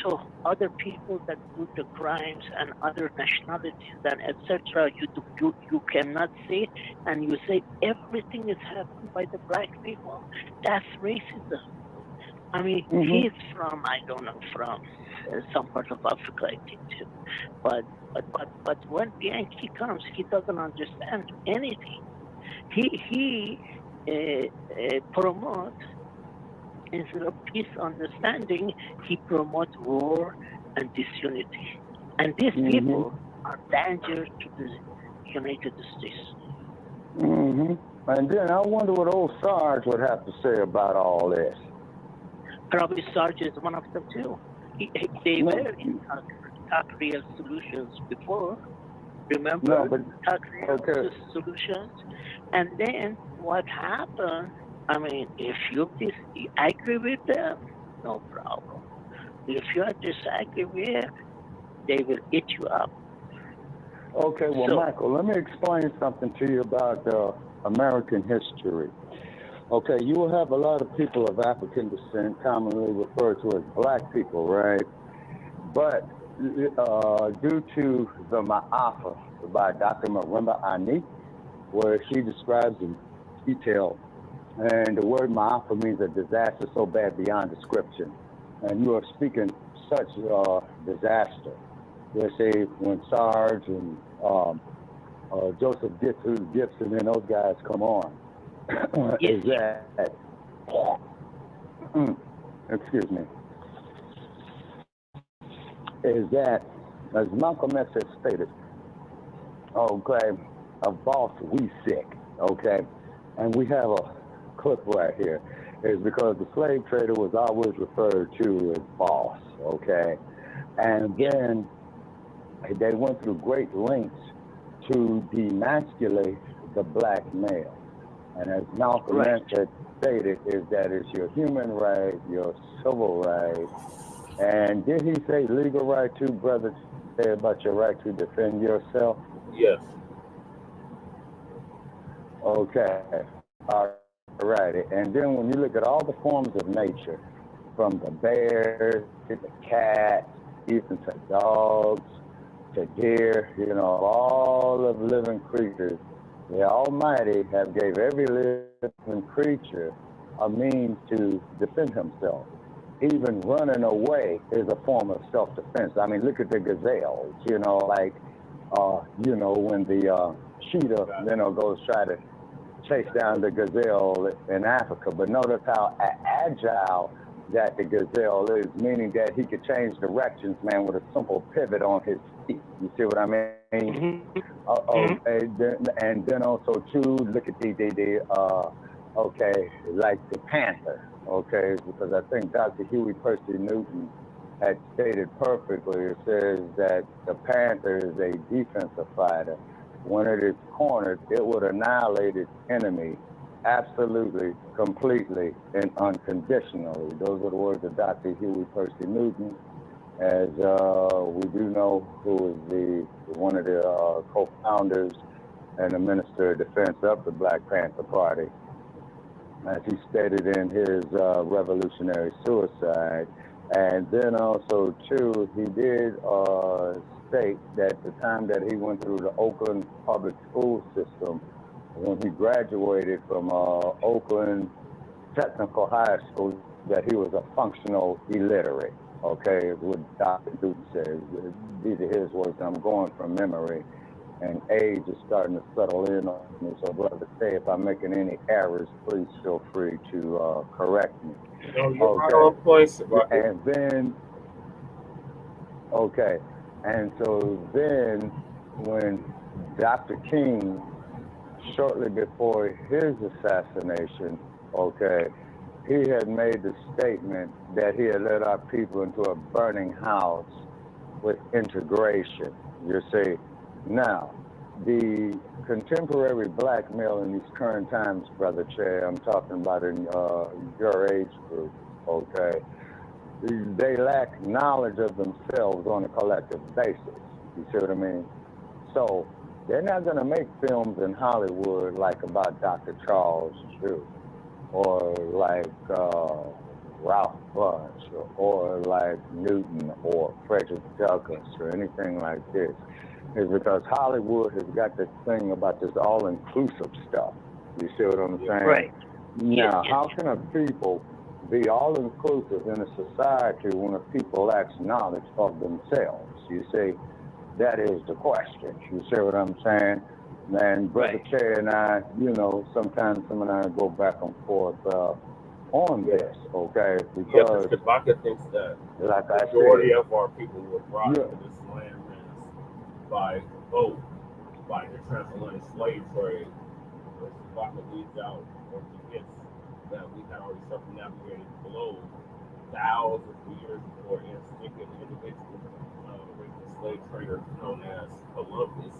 so other people that do the crimes and other nationalities and etc. You cannot say, and you say everything is happened by the black people. That's racism. I mean, he's from, I don't know, from some part of Africa, I think too. But when Bianchi comes, he doesn't understand anything. He promotes, instead of peace understanding, he promotes war and disunity. And these people are danger to the United States. And then I wonder what old Sarge would have to say about all this. Probably Sarge is one of them too. They were in Talk Real Solutions before. Remember? Talk Real Solutions. And then what happened? I mean, if you agree with them, no problem. If you disagree with them, they will eat you up. Okay, well, so, Michael, let me explain something to you about American history. Okay, you will have a lot of people of African descent commonly referred to as black people, right? But due to the Ma'afa by Dr. Marimba Ani, where she describes in detail, and the word Ma'afa means a disaster so bad beyond description. And you are speaking such disaster. Let's say when Sarge and Joseph Gibson and those guys come on, is that, excuse me, is that, as Malcolm X has stated, okay, a boss we sick, okay, and we have a clip right here, is because the slave trader was always referred to as boss, okay, and then they went through great lengths to demasculate the black male. And as Malcolm X had stated, is that it's your human right, your civil right, and did he say legal right too, brother, say about your right to defend yourself? Yes. Okay, all right. And then when you look at all the forms of nature, from the bears to the cats, even to dogs, to deer, you know, all of living creatures, the Almighty have gave every living creature a means to defend himself. Even running away is a form of self-defense. I mean, look at the gazelles, you know, like, you know, when the cheetah, you know, goes try to chase down the gazelle in Africa. But notice how agile that the gazelle is, meaning that he could change directions, man, with a simple pivot on his feet. You see what I mean? And then also too, look at okay, like the panther, okay, because I think Dr. Huey Percy Newton had stated perfectly. It says that the panther is a defensive fighter. When it is cornered, it would annihilate its enemy absolutely, completely, and unconditionally. Those are the words of Dr. Huey Percy Newton, as we do know who is one of the co-founders and the Minister of Defense of the Black Panther Party, as he stated in his revolutionary suicide. And then also, too, he did state that the time that he went through the Oakland public school system, when he graduated from Oakland Technical High School, that he was a functional illiterate, okay, what Dr. Newton says. These are his words. I'm going from memory, and age is starting to settle in on me. So, brother, say if I'm making any errors, please feel free to correct me. No, you're right on point, Shabaka. And then, okay, and so then when Dr. King, shortly before his assassination, okay, he had made the statement that he had led our people into a burning house with integration, you see. Now, the contemporary black male in these current times, Brother Che, I'm talking about in your age group, okay, they lack knowledge of themselves on a collective basis. You see what I mean? So they're not going to make films in Hollywood like about Dr. Charles Drew or like Ralph Bunche or like Newton or Frederick Douglass or anything like this. Is because Hollywood has got this thing about this all-inclusive stuff. You see what I'm saying? Right. Now, how can a people be all-inclusive in a society when a people lacks knowledge of themselves? You see, that is the question. You see what I'm saying? And Brother Che and I, sometimes him and I go back and forth on this, okay? Because Shabaka thinks that like the majority of our people were brought to this land by boat, by the transatlantic slave trade. Shabaka leaves out or forgets that we had already circumnavigated the globe thousands of years before instinctive individuals, the slave trader known as Columbus,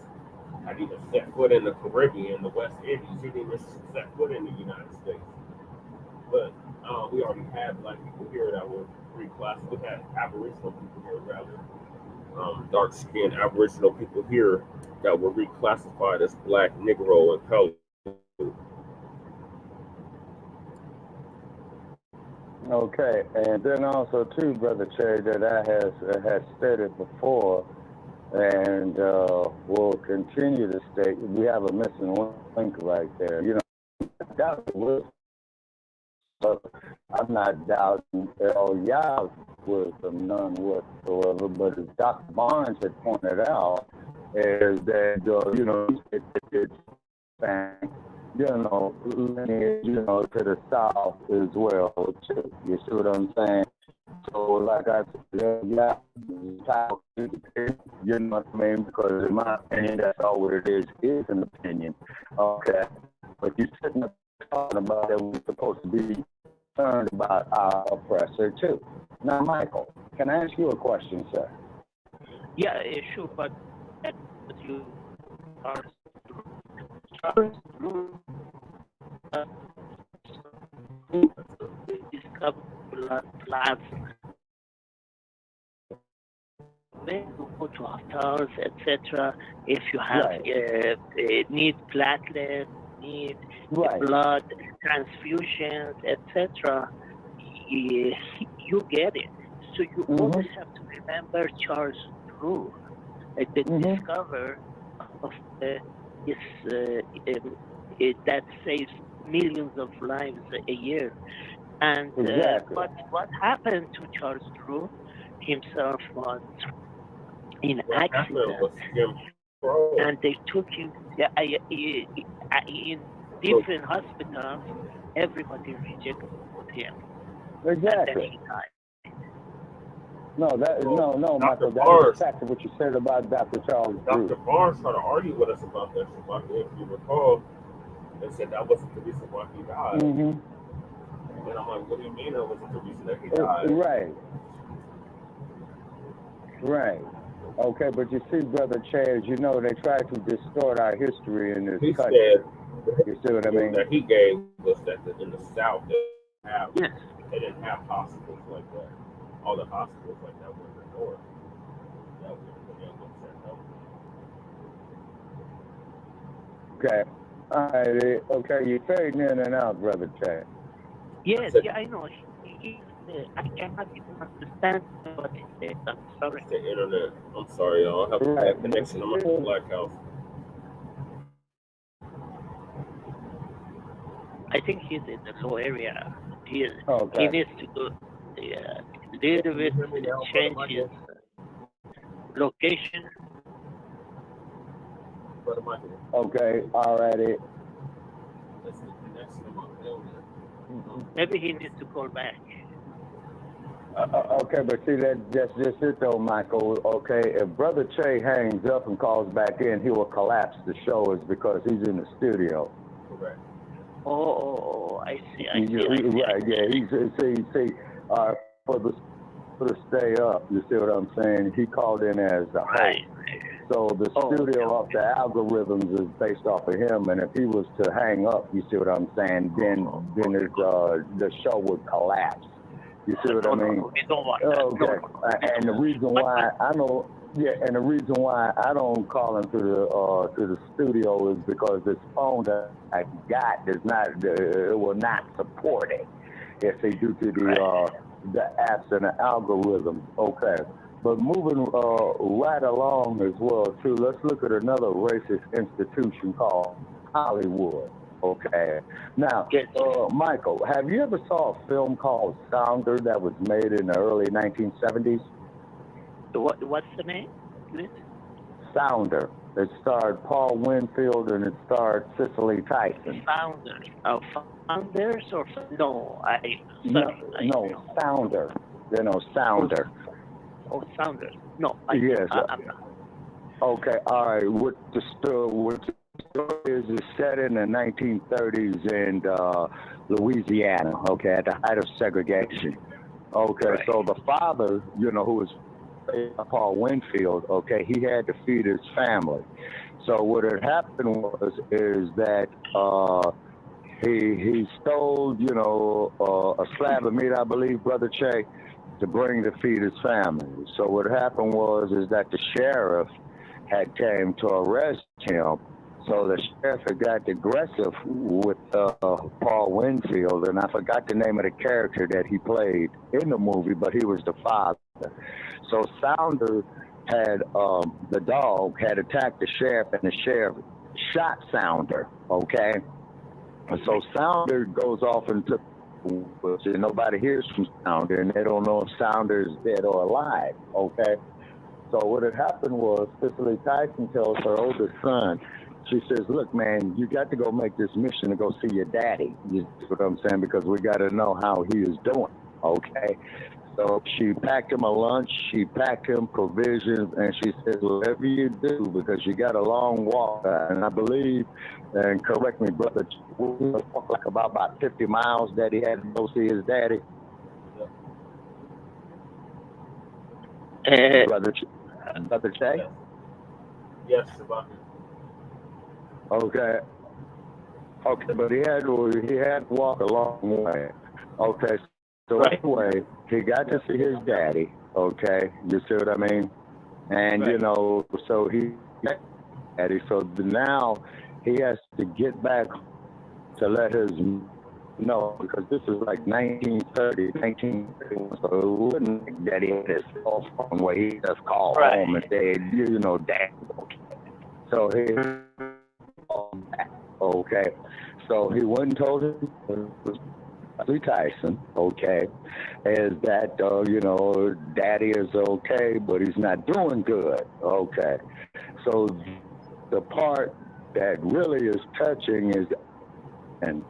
had even set foot in the Caribbean, the West Indies. He didn't even set foot in the United States. But we already had black people here that were reclassified. We had Aboriginal people here, rather. Dark-skinned Aboriginal people here that were reclassified as black, Negro, and colored. Okay, and then also too, Brother Che, that I had stated before, and will continue to state, we have a missing link right there. That was. I'm not doubting Y'all's wisdom, none whatsoever. But as Dr. Barnes had pointed out, is that it's lineage, to the south as well too. You see what I'm saying? So, like I said, you know what I mean? Because in my opinion, that's all what it is an opinion. Okay, but you're sitting up talking about that we're supposed to be concerned about our oppressor too. Now, Michael, can I ask you a question, sir? Yeah, sure, but you are discover plants, when you go to hospitals, etc. If you have need platelets, need blood transfusions, etc., you get it. So you always have to remember Charles Drew, the discoverer of this that saves millions of lives a year. And what happened to Charles Drew himself was in accident, and they took him in different hospitals. Everybody rejected him. Exactly. And then he died. No, Michael. That is exactly what you said about Dr. Charles Drew. Dr. Barnes tried to argue with us about that, if you recall, and said that wasn't the reason why he died. And I'm like, what do you mean that wasn't the reason that he died? Right. Okay, but you see, Brother Chaz, they try to distort our history in this country. You see what I mean? That he gave was that in the South, they didn't have hospitals like that. All the hospitals like that were in the North. That was okay. All right. Okay, you're fading in and out, Brother Chaz. Yes, I know. I cannot even understand what he said. I'm sorry. The internet. I'm sorry, y'all. I have a bad connection. I'm at the Black House. I think he's in the low area. He needs to go. Little bit change his location. Okay, alrighty. Maybe he needs to call back. Okay, but see, that's just it though, Michael. Okay, if Brother Che hangs up and calls back in, he will collapse the show, is because he's in the studio. Correct. Oh, I see. Right, yeah. For the stay up, you see what I'm saying? He called in as the host. So the studio of the algorithms is based off of him, and if he was to hang up, you see what I'm saying, then the show would collapse. You see what I mean? No, we don't want that. Okay. And the reason why I don't, and the reason why I don't call into the studio is because this phone that I got does not, it will not support it. Yes, they due to the apps and the algorithm. Okay. But moving right along as well too, let's look at another racist institution called Hollywood. Okay. Now, Michael, have you ever saw a film called Sounder that was made in the early 1970s? What's the name? Sounder. It starred Paul Winfield and it starred Cicely Tyson. Founders. Oh, founders or no? No, Sounder. You know, Sounder. Oh, Sounders. No, yes. I'm not. Okay, all right. What the story is set in the 1930s in Louisiana, okay, at the height of segregation. Okay, right. So the father, you know, who was Paul Winfield, okay, he had to feed his family. So what had happened is that he stole, you know, a slab of meat, I believe, Brother Che, to bring to feed his family. So what happened is that the sheriff had came to arrest him. So the sheriff had got aggressive with Paul Winfield, and I forgot the name of the character that he played in the movie, but he was the father. So Sounder had, the dog had attacked the sheriff, and the sheriff shot Sounder, okay? So Sounder goes off into and nobody hears from Sounder, and they don't know if Sounder is dead or alive, okay? So what had happened was Cicely Tyson tells her oldest son, she says, look, man, you got to go make this mission to go see your daddy. You see what I'm saying? Because we got to know how he is doing, okay? So she packed him a lunch, she packed him provisions, and she says, whatever you do, because you got a long walk, and I believe, and correct me, brother, we walked like about 50 miles that he had to go see his daddy. Brother Che? Yes, Shabaka. Okay. Okay, but he had to walk a long way. Okay, so anyway, he got to see his daddy. Okay, you see what I mean? And you know, so he daddy. So now he has to get back to let his know, because this is like 1930, 1931. So it wasn't like daddy had his cell phone where he just called home and said, you know, dad. Okay. So he. Okay, so he went and told him, Lee Tyson, okay, is that, you know, daddy is okay, but he's not doing good, okay. So the part that really is touching is and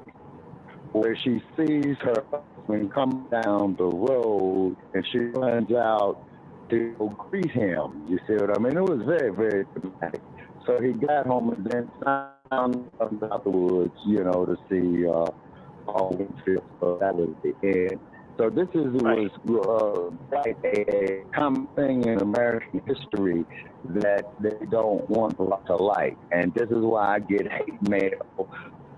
where she sees her husband come down the road and she runs out to greet him. You see what I mean? It was very, very dramatic. So he got home and then found out the woods, you know, to see Paul Winfield. So that was the end. So this was like a common thing in American history that they don't want to like. And this is why I get hate mail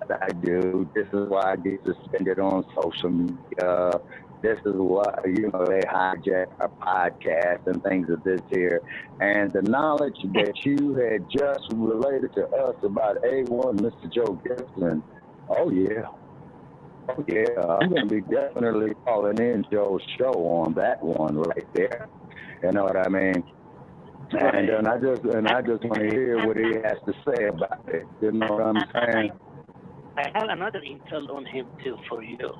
that I do. This is why I get suspended on social media. This is why, you know, they hijack our podcast and things of this here. And the knowledge that you had just related to us about A1, Mr. Joe Gibson, oh, yeah. Oh, yeah. I'm going to be definitely calling in Joe's show on that one right there. You know what I mean? And I just want to hear what he has to say about it. You know what I'm saying? I have another intel on him, too, for you to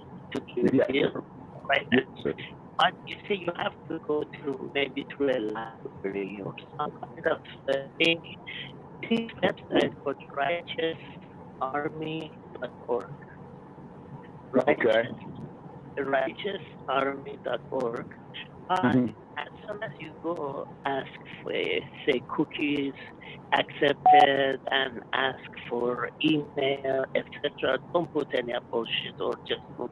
give you. Right. But you see, you have to go to maybe to a library or some kind of thing. This website called righteousarmy.org. Okay. Righteousarmy.org. As soon as you go ask for, say, cookies accepted and ask for email, etc., don't put any bullshit or just put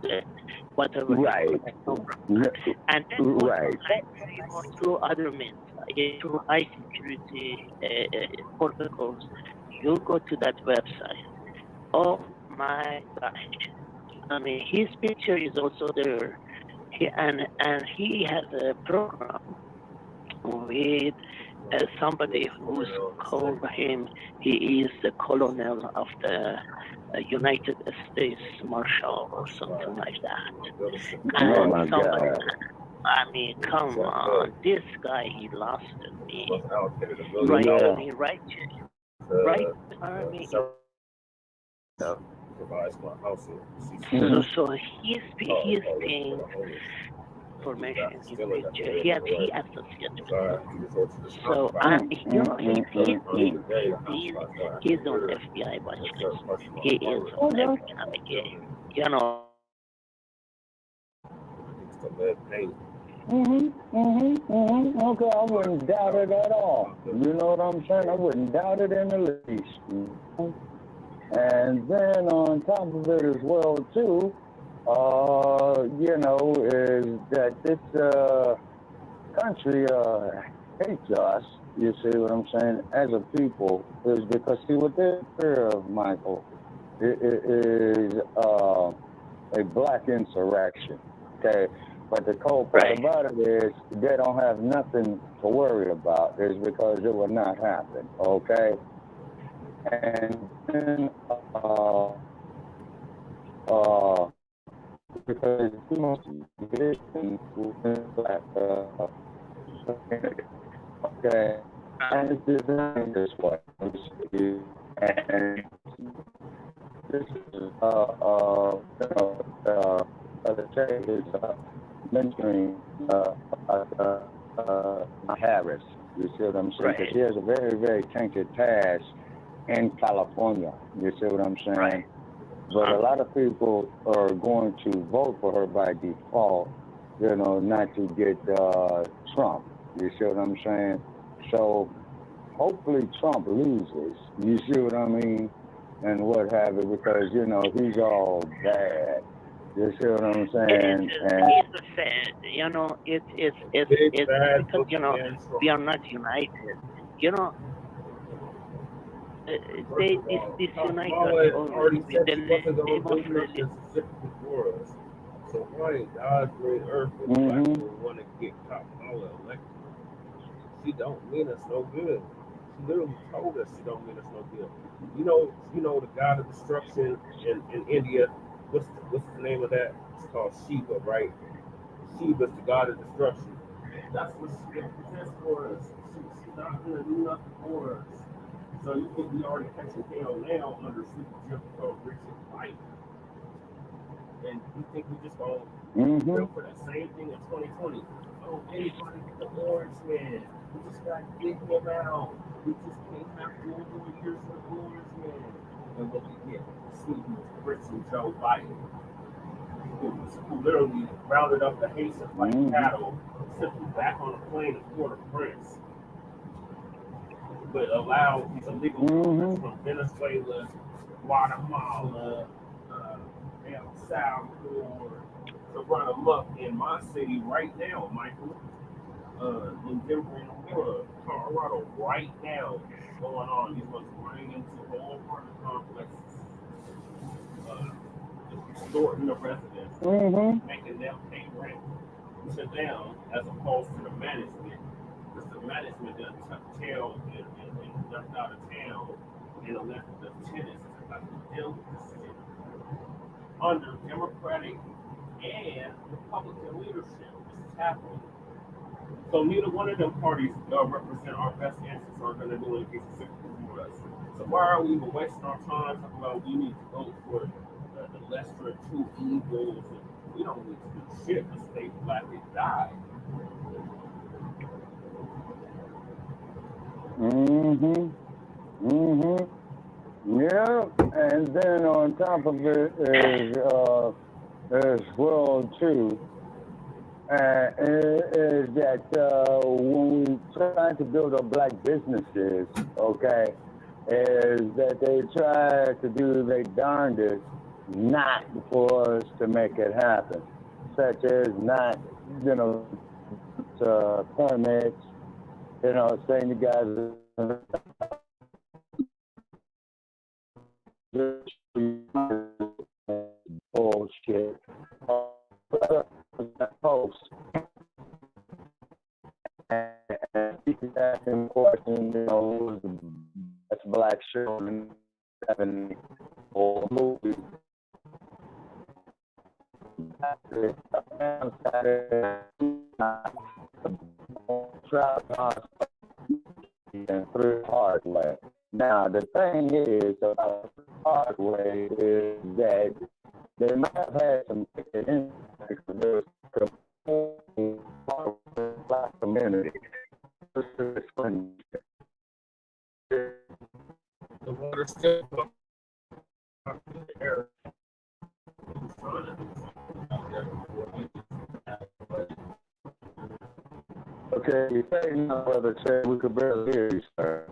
whatever. Right. And then or through other means, through high security protocols, you go to that website. Oh my gosh. I mean, his picture is also there. he has a program with somebody who's called him. He is the colonel of the United States Marshal or something like that. Oh And my somebody, God. I mean, come on, this guy, he lost me. Right Yeah. to me, right army. So he's paying information in which he associates with. So he's on FBI watch list. He is on FBI. You know. Okay, I wouldn't doubt it at all. You know what I'm saying? I wouldn't doubt it in the least. And then on top of it as well too, you know, is that this country hates us. You see what I'm saying? As a people, is because see what they're fear of, Michael, is a black insurrection. Okay. But the cold part about it is they don't have nothing to worry about. Is because it will not happen. Okay. And then because most visions black okay, and it's designed this way. And this is the tech is mentoring Harris. You see what I'm saying? Because she has a very, very tainted past in California. You see what I'm saying? Right. But a lot of people are going to vote for her by default, you know, not to get Trump. You see what I'm saying? So hopefully Trump loses. You see what I mean? And what have you, because, you know, he's all bad. You see what I'm saying? It's sad, you know, it's because, you know, we are not united. You know, they disunite us always with the name of religion. So why in God's great earth would black people want to get Kamala elected? She don't mean us no good. She literally told us she don't mean us no good. You know the God of destruction in India. What's the name of that? It's called Shiva, right? Shiva's the God of destruction. That's what she represents for us. She's not gonna do nothing for us. So you think we already catching hell now under Super Jim Crow Richard White? And you think we just gonna go for that same thing in 2020? Oh, anybody get the orange man? We just gotta get him out. We just can't have 4 more years for the orange man. And what we get? Stephen Richard Joe Biden, who literally rounded up the Haitians like cattle, sent them back on a plane to Port-au-Prince, but allowed these illegal immigrants from Venezuela, Guatemala, El Salvador to run amok in my city right now, Michael. In Denver and Aurora, Colorado, right now, going on. These ones running into all apartment complexes, extorting the residents, making them pay rent to them as opposed to the management. Because the management done took tail and left out of town and elected the tenants to have to deal with the city under Democratic and Republican leadership. This is happening. So neither one of them parties represent our best interests or are going to do anything specific for us. So why are we even wasting our time talking about we need to vote for the lesser of two evils? And we don't need to do shit to stay black and die. Yeah, and then on top of it is as well too. Is that when we try to build up black businesses, okay, is that they try to do their darndest not for us to make it happen, such as not, you know, permits, you know, saying you guys bullshit. that post. And he was asking questions, you know, who was the best black show in the 70s or movie. And through hard way. Now the thing is about hard way is that they might have had some in because there was a black community. The water still air. Okay, you say now, brother, say we could barely hear you, sir.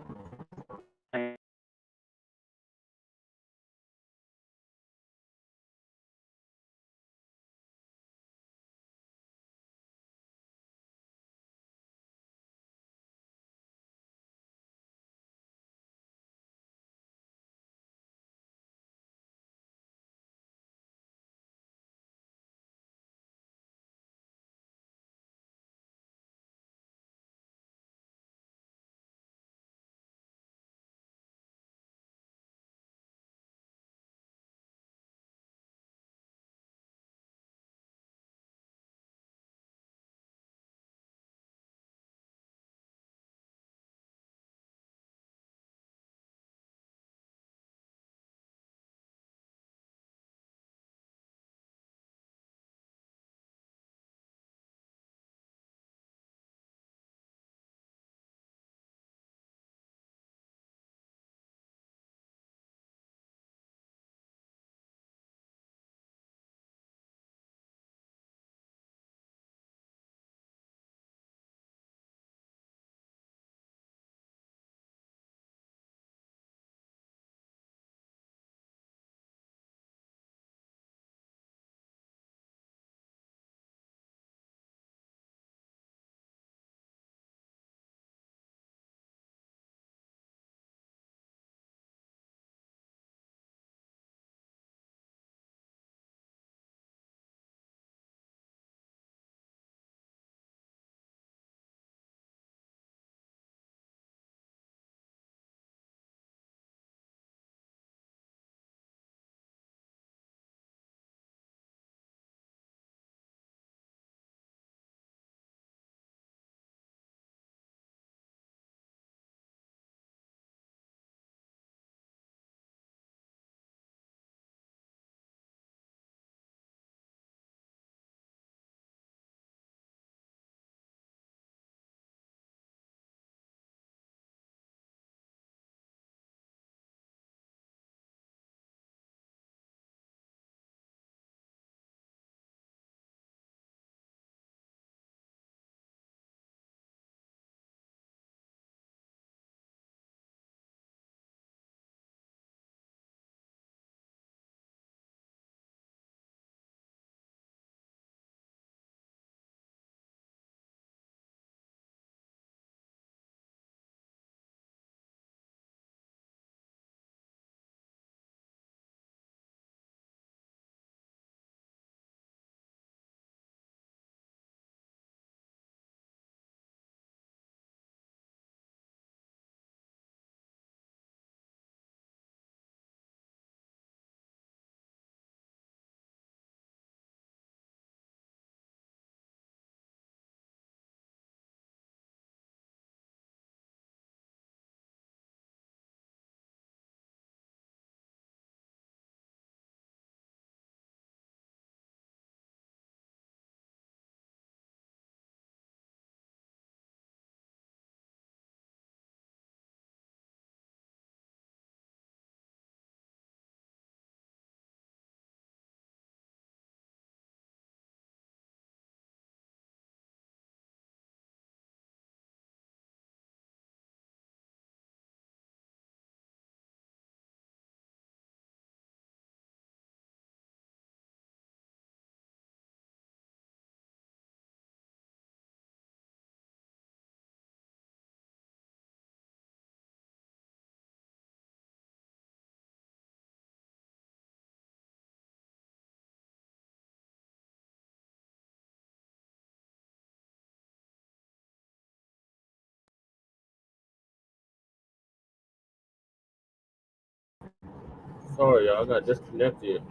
Sorry, y'all. I got disconnected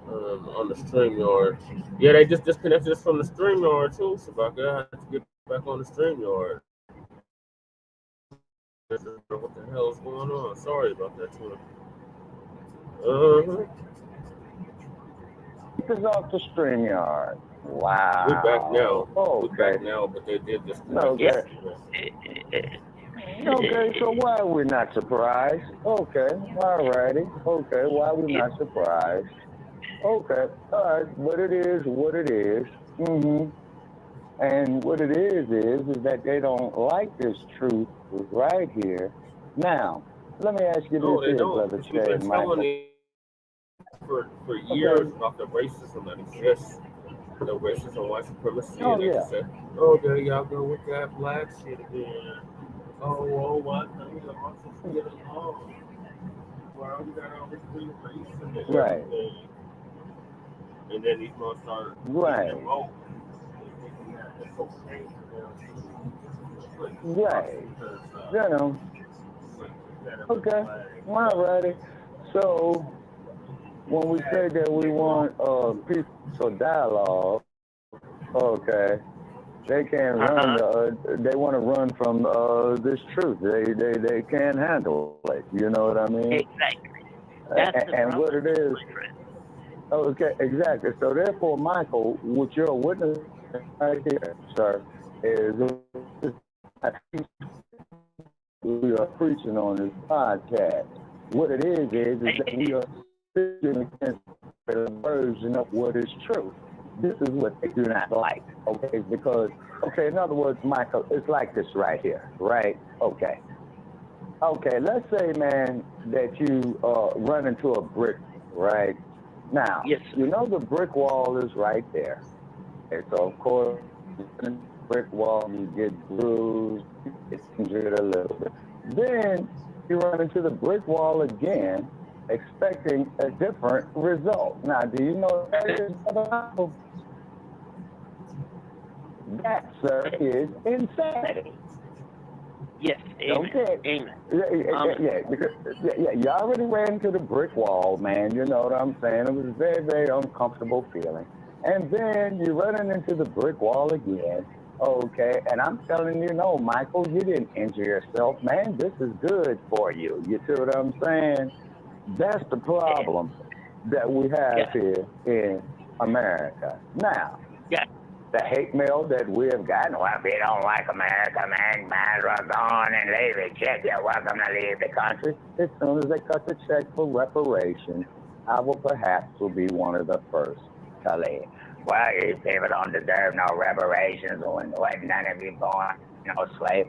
on the StreamYard. Yeah, they just disconnected us from the StreamYard too, Shabaka. I had to get back on the StreamYard. What the hell is going on? Sorry about that, too. This is off the StreamYard. Wow. We're back now. Okay. We're back now, but they did disconnect. Okay. Okay, so why are we not surprised? Okay, all righty. Okay, why are we not surprised? Okay, all right, what it is, what it is. And what it is that they don't like this truth right here. Now, let me ask you No, this they here, Brother don't. We've Chad been Michael. telling it for years about the racism that exists, the racism and white supremacy. Oh, and they yeah. just said, oh, there y'all go with that black shit again. Oh, what? We got lots of shit along. Well, we got all this free racism and Right. everything. And then these months start Right. getting involved. Thinking that it's okay for them to Right. because, You know. Okay. All righty. So when we say that we want peaceful dialogue, okay, they can't run. They want to run from this truth. They can't handle it. You know what I mean? Exactly. That's and what it is. Okay, exactly. So therefore, Michael, what you're witnessing right here, sir, is we are preaching on this podcast. What it is that we are speaking against the version of what is true. This is what they do not like, okay? Because, okay, in other words, Michael, it's like this right here, right? Okay. Okay, let's say, man, that you run into a brick, right? Now, yes, you know the brick wall is right there. And so, of course, brick wall, you get bruised, you get injured a little bit. Then you run into the brick wall again, expecting a different result. Now, do you know what that is? That, sir, is insanity. Yes, amen. Okay. Amen. Yeah, you already ran into the brick wall, man. You know what I'm saying? It was a very, very uncomfortable feeling. And then you're running into the brick wall again. Okay, and I'm telling you, no, Michael, you didn't injure yourself, man. This is good for you. You see what I'm saying? That's the problem that we have here in America. Now, the hate mail that we have gotten, well, if you don't like America, man, might as well go on and leave it. Check, you're welcome to leave the country. As soon as they cut the check for reparations, I will perhaps be one of the first to leave. Well, you people don't deserve no reparations when none of you born no slave.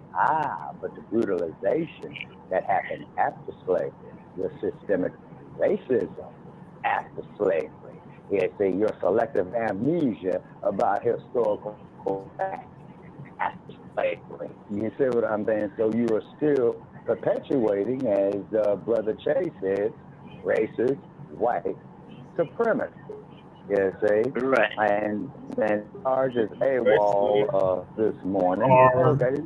But the brutalization that happened after slavery, the systemic racism after slavery, is your selective amnesia about historical facts after slavery. You see what I'm saying? So you are still perpetuating, as Brother Chase said, racist, white supremacy. You see? Right. And charges AWOL this morning. Okay.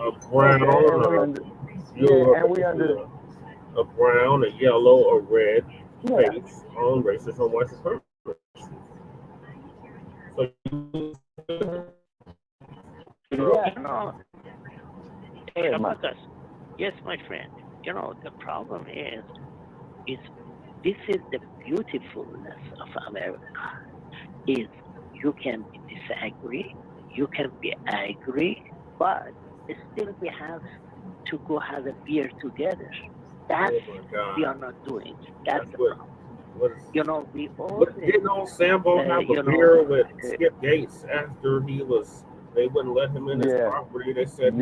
A brown, a brown, a yellow, a red face on racism, white supremacy. So yes, my friend. You know, the problem is this is the beautifulness of America. Is you can disagree, you can be angry, but still we have to go have a beer together. That's we are not doing. That's the problem. You know, we all didn't old Sambo have a beer with Skip Gates after they wouldn't let him in his property. They said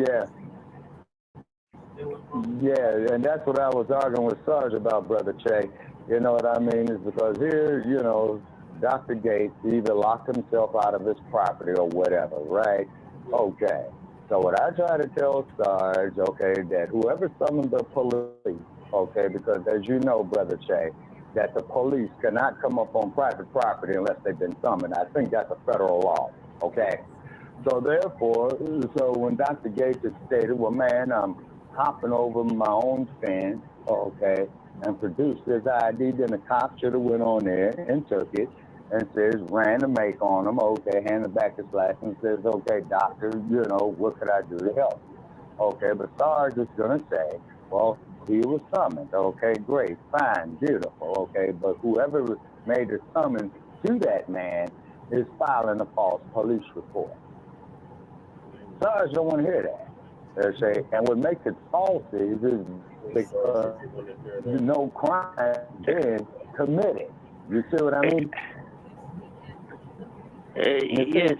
and that's what I was arguing with Sarge about, Brother Che. You know what I mean? Is because here, you know, Dr. Gates either locked himself out of his property or whatever, right? Okay. So what I try to tell Sarge, okay, that whoever summoned the police, okay, because as you know, Brother Che, that the police cannot come up on private property unless they've been summoned. I think that's a federal law, okay? So therefore, when Dr. Gates had stated, well, man, I'm hopping over my own fence, okay, and produced his ID. Then the cop should have went on there and took it and says, ran a make on him. Okay, handed back his license, says, okay, doctor, what could I do to help? Okay, but Sarge is going to say, well, he was summoned. Okay, great, fine, beautiful. Okay, but whoever made the summons to that man is filing a false police report. Sarge don't want to hear that. They say, and what makes it false is because no crime been committed. You see what I mean? Yes.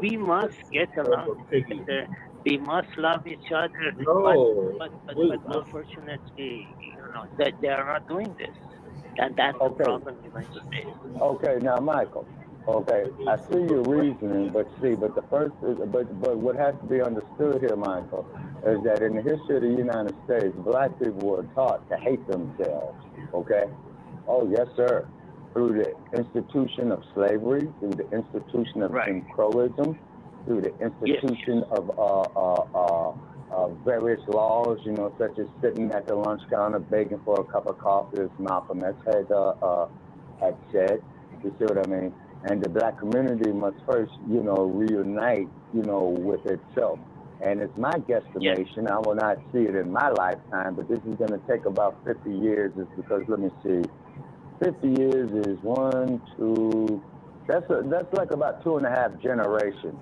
We must get along together. We must love each other. But unfortunately, that they are not doing this. And that's the problem in the United States. Okay, now, Michael. Okay, I see your reasoning, but the first is, but what has to be understood here, Michael, is that in the history of the United States, black people were taught to hate themselves. Okay? Oh, yes, sir. Through the institution of slavery, through the institution of Jim Crowism, through the institution of various laws, such as sitting at the lunch counter begging for a cup of coffee, as Malcolm X had said. You see what I mean? And the black community must first, reunite, with itself. And it's my guesstimation, I will not see it in my lifetime, but this is going to take about 50 years, is because, let me see, 50 years is that's like about 2.5 generations.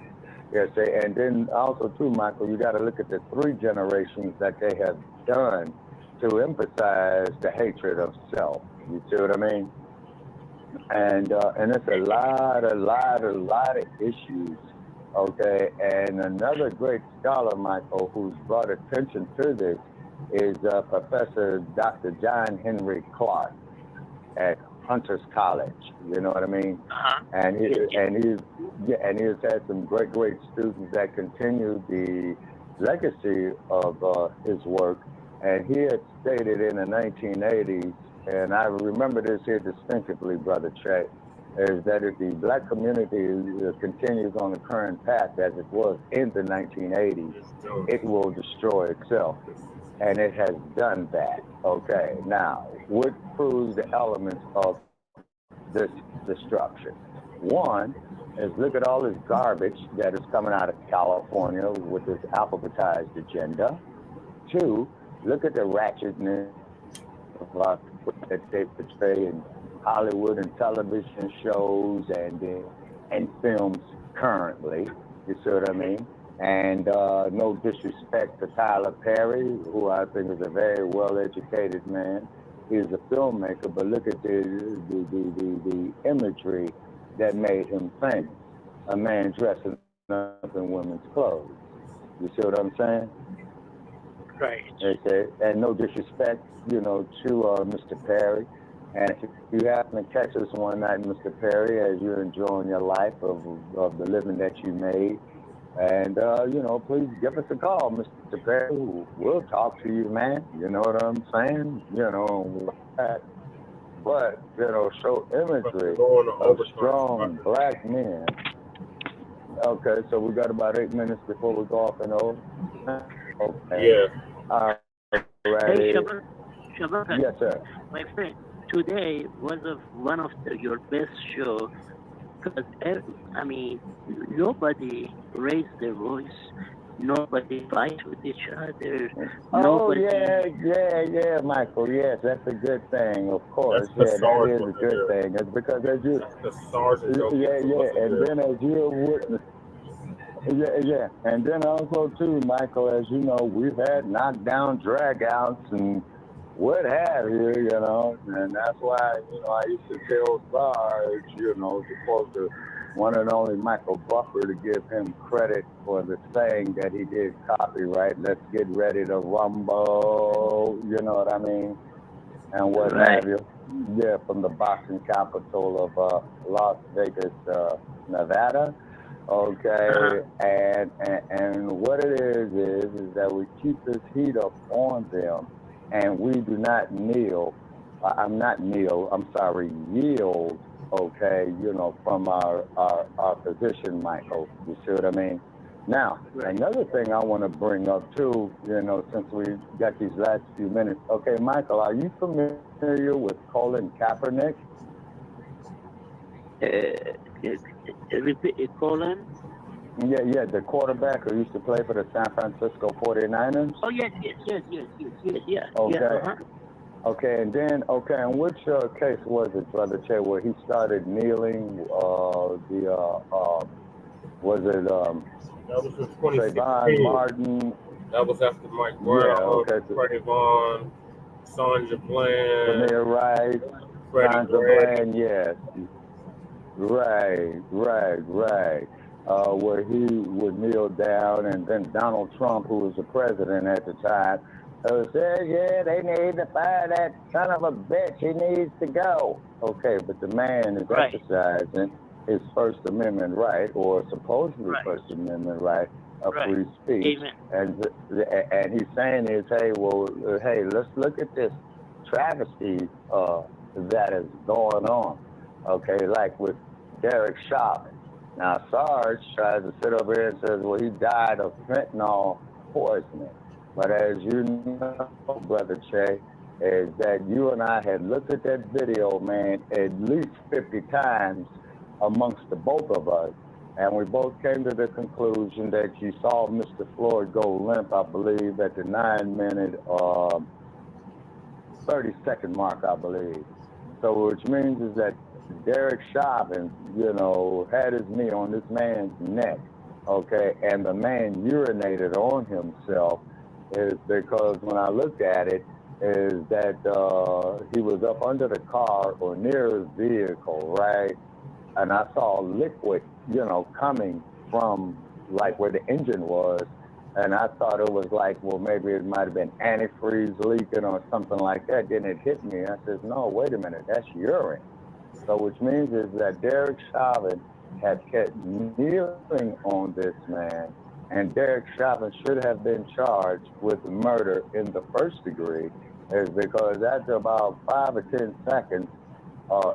Yes, and then also too, Michael, you got to look at the 3 generations that they have done to emphasize the hatred of self. You see what I mean? And it's a lot of issues. Okay, and another great scholar, Michael, who's brought attention to this is Professor Dr. John Henry Clark at Hunter's College. You know what I mean? And he's had some great students that continue the legacy of his work. And he had stated in the 1980s, and I remember this here distinctively, Brother Trey, is that if the black community continues on the current path as it was in the 1980s, it will destroy itself. And it has done that. Okay, now, what proves the elements of this destruction? One is look at all this garbage that is coming out of California with this alphabetized agenda. 2, look at the ratchetness of that they portray in Hollywood and television shows and films currently. You see what I mean? And no disrespect to Tyler Perry, who I think is a very well-educated man. He's a filmmaker, but look at the imagery that made him famous. A man dressing up in women's clothes. You see what I'm saying? Right. Okay. And no disrespect, to Mr. Perry. And if you happen to catch us one night, Mr. Perry, as you're enjoying your life of the living that you made, and, please give us a call, Mr. Perry. We'll talk to you, man. You know what I'm saying? But, show imagery of strong black men. Okay, so we got about 8 minutes before we go off and over. Okay. Yeah. Hey, Shabaka. Yes, sir. My friend, today was one of your best shows. Because, nobody raised their voice. Nobody fights with each other. Yeah, Michael. Yes, that's a good thing, of course. That is a good thing. It's because as you... And then as you're witness... Yeah. And then also, too, Michael, as you know, we've had knockdown, drag-outs, and what have you, and that's why, I used to tell Sarge, to quote the one and only Michael Buffer, to give him credit for the saying that he did copyright, let's get ready to rumble, you know what I mean, and what have you. Yeah, from the boxing capital of Las Vegas, Nevada. Okay, and what it is that we keep this heat up on them, and we do not yield, okay, from our position, Michael. You see what I mean? Now, another thing I want to bring up too, since we got these last few minutes. Okay, Michael, are you familiar with Colin Kaepernick? Repeat, Colin? Yeah, the quarterback who used to play for the San Francisco 49ers? Oh, yes, yeah. Okay. Yeah, Okay, and which case was it, Brother Che, where he started kneeling, was it, That was in Trayvon 2016. Martin? That was after Mike Brown, Yeah, okay. Trayvon, Sonja Bland, Samir Rice, Freddie Sandra Gray. Bland, yes. Right. Where he would kneel down, and then Donald Trump, who was the president at the time, said, yeah, they need to fire that son of a bitch. He needs to go. Okay, but the man is exercising his First Amendment right, or supposedly First Amendment right, of free speech. Amen. And he's saying is, hey, let's look at this travesty that is going on. Okay, like with Derek Chauvin. Now, Sarge tries to sit over here and says, well, he died of fentanyl poisoning. But as you know, Brother Che, is that you and I had looked at that video, man, at least 50 times amongst the both of us. And we both came to the conclusion that you saw Mr. Floyd go limp, I believe, at the 9-minute, 30-second mark, I believe. So which means is that Derek Chauvin, had his knee on this man's neck, okay, and the man urinated on himself, is because when I looked at it, is that he was up under the car or near his vehicle, right? And I saw liquid, coming from like where the engine was. And I thought it was like, well, maybe it might have been antifreeze leaking or something like that. Then it hit me. I said, no, wait a minute, that's urine. So which means is that Derek Chauvin had kept kneeling on this man, and Derek Chauvin should have been charged with murder in the first degree, is because after about 5 or 10 seconds,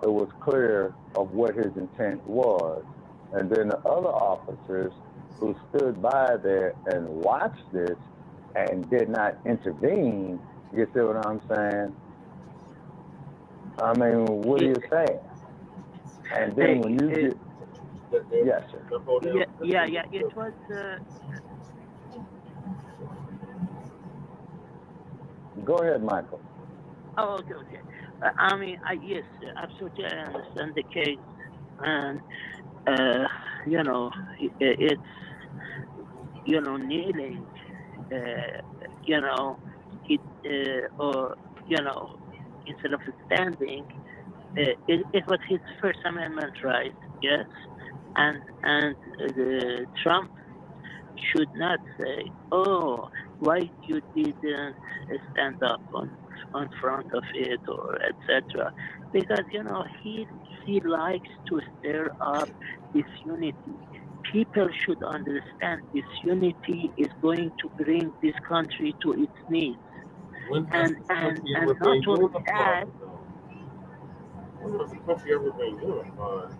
it was clear of what his intent was. And then the other officers who stood by there and watched this and did not intervene, you see what I'm saying? I mean, what do you say? And then when you get... Yes, sir. Yeah, it was... Go ahead, Michael. Oh, okay. Yes, absolutely, I understand the case. And, it's, kneeling, instead of standing, it was his First Amendment right, yes? And Trump should not say, oh, why you didn't stand up on front of it, or etc. Because, he likes to stir up disunity. People should understand disunity is going to bring this country to its knees. And not only that. When has the country ever been unified?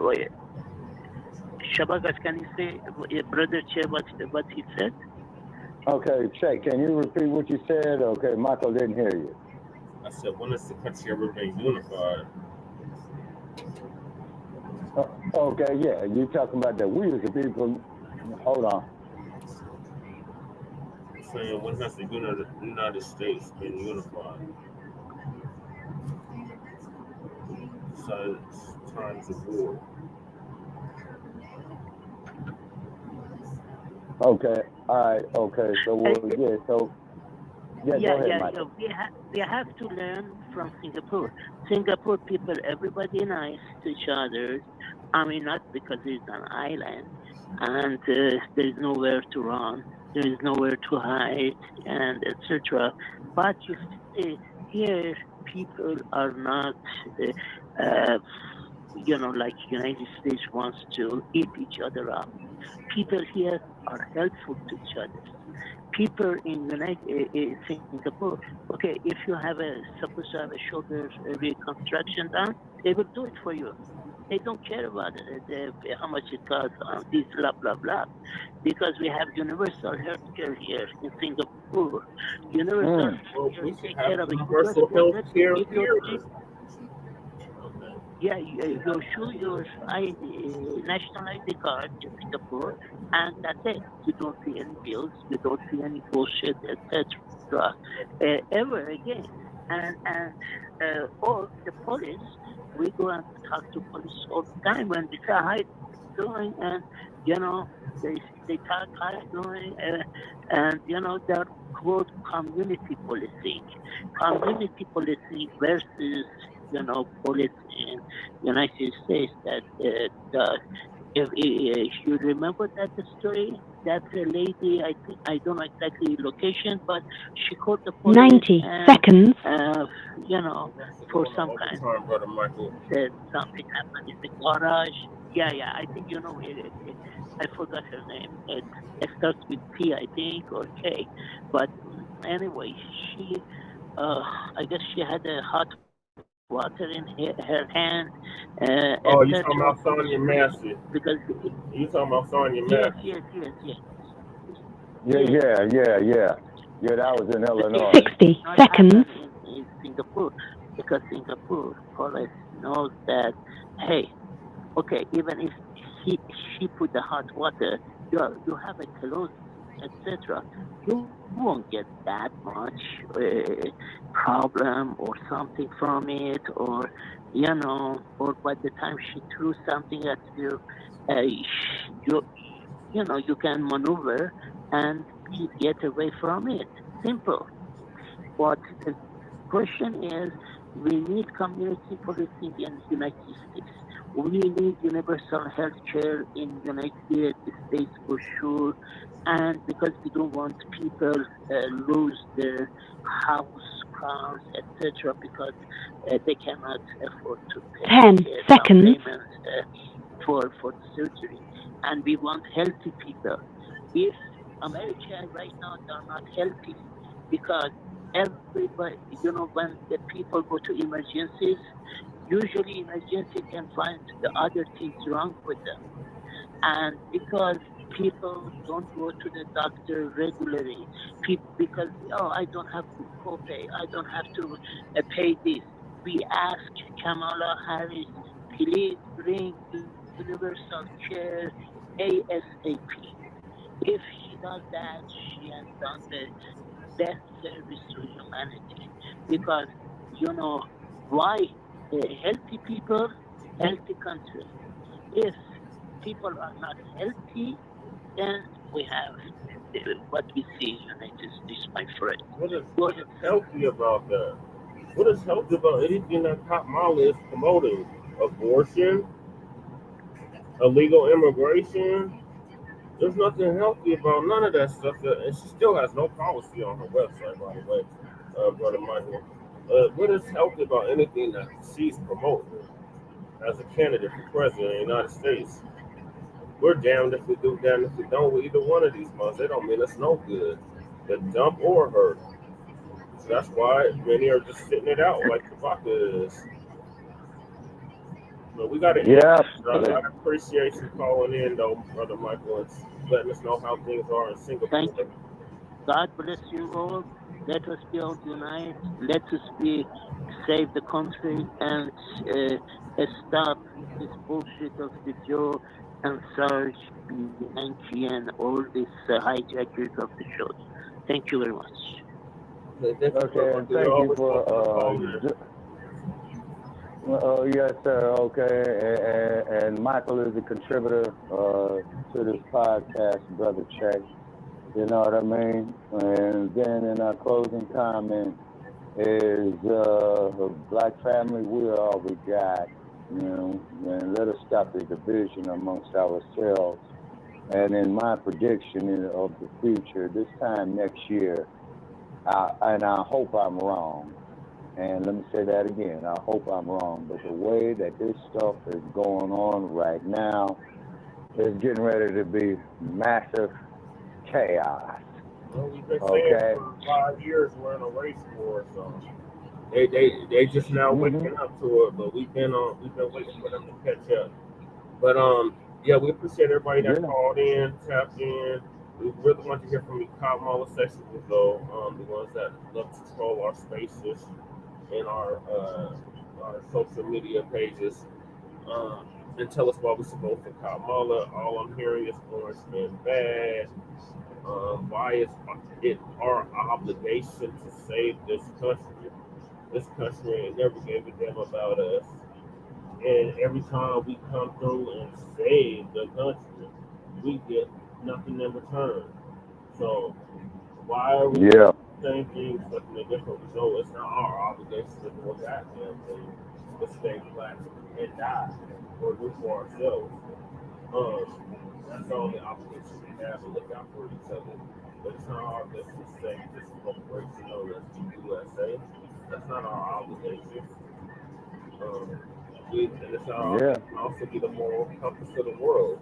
Wait. Shabaka, can you say, Brother Che, what he said? Okay, Che, can you repeat what you said? Okay, Michael didn't hear you. I said, when has the country ever been unified? Okay, yeah, you're talking about that we as the people. Hold on. I'm saying, when has the United States been unified? Besides times of war. Okay, all right, okay, so go ahead, Michael. We have to learn from Singapore. Singapore people, everybody nice to each other. Not because it's an island and there's nowhere to run, there is nowhere to hide, and etc. But you see, here people are not, like United States wants to eat each other up. People here are helpful to each other. People in Singapore, okay, if you have supposed to have a shoulder reconstruction done, they will do it for you. They don't care about how much it costs on this, blah, blah, blah. Because we have universal health care here in Singapore. Universal Well, health care we should take have care of it. universal health care If you're here. sick, yeah, you show your national ID card in Singapore, and that's it. You don't see any bills, you don't see any bullshit, etc. Ever again. Or the police, we go and talk to police all the time when they say, "Hi, doing?" And they talk, "Hi, doing?" And they're quote community policing versus police in United States that if you remember that story, that lady, I don't know exactly location, but she called the police 90 seconds. For some kind Time, Brother Michael. said something happened in the garage. Yeah, I think I forgot her name. It starts with P, I think, or K. But anyway, she, I guess she had a hot water in her hand. Oh, you talking about Sonya Massey? Because you talking about Sonya Massey? Yes. Yeah, that was in Illinois. 60 seconds. In Singapore, because Singapore police knows that, hey, okay, even if she put the hot water, you have a close, etc. You won't get that much problem or something from it, or or by the time she threw something at you, you can maneuver and get away from it. Simple. But the question is, we need community policing in the United States. We need universal health care in the United States for sure. And because we don't want people lose their house, cars, etc., because they cannot afford to pay 10 seconds. payments for the surgery. And we want healthy people. If America right now, they're not healthy because everybody, when the people go to emergencies, usually emergency can find the other things wrong with them. And because people don't go to the doctor regularly, because, I don't have to copay, I don't have to pay this. We ask Kamala Harris, please bring universal care ASAP. If she does that, she has done the best service to humanity. Because why? Healthy people, healthy country. If people are not healthy, then we have what we see in United States, my friend. What is healthy about that? What is healthy about anything that Kamala is promoting? Abortion, illegal immigration. There's nothing healthy about none of that stuff. And she still has no policy on her website, by the way, Brother Michael. What is healthy about anything that she's promoting as a candidate for president of the United States? We're damned if we do, damned if we don't with either one of these months. They don't mean us no good. The dump or hurt. So that's why many are just sitting it out like Shabaka is. But we got to I appreciate you calling in, though, Brother Michael, and letting us know how things are in Singapore. Thank you. God bless you all. Let us be all united. Let us save the country and stop this bullshit of the Joe and Sarge, Yankee, and all these hijackers of the show. Thank you very much. Okay, and thank you for. Yes, sir. Okay, and Michael is a contributor to this podcast, Brother Che. You know what I mean? And then in our closing comment is Black family, we are all we got. And let us stop the division amongst ourselves. And in my prediction of the future, this time next year, and I hope I'm wrong. And let me say that again. I hope I'm wrong. But the way that this stuff is going on right now is getting ready to be massive chaos. Well, we've been saying for 5 years we're in a race war, so. They just now waking up to it, but we've been waiting for them to catch up. But yeah, we appreciate everybody that called in, tapped in. We really want to hear from you, Kamala Sexuals, though, the ones that love to troll our spaces and our social media pages, and tell us why we should vote for Kamala. All I'm hearing is orange men bad. Why is it our obligation to save this country? This country ain't never gave a damn about us. And every time we come through and save the country, we get nothing in return. So why are we doing the same thing expecting a different result? It's not our obligation to do a goddamn thing. Let's stay black and die or do for ourselves. That's the only obligation we have to look out for each other. But it's not our business to save this corporation known as the USA. That's not our obligation. And it's our obligation to also be the moral compass of the world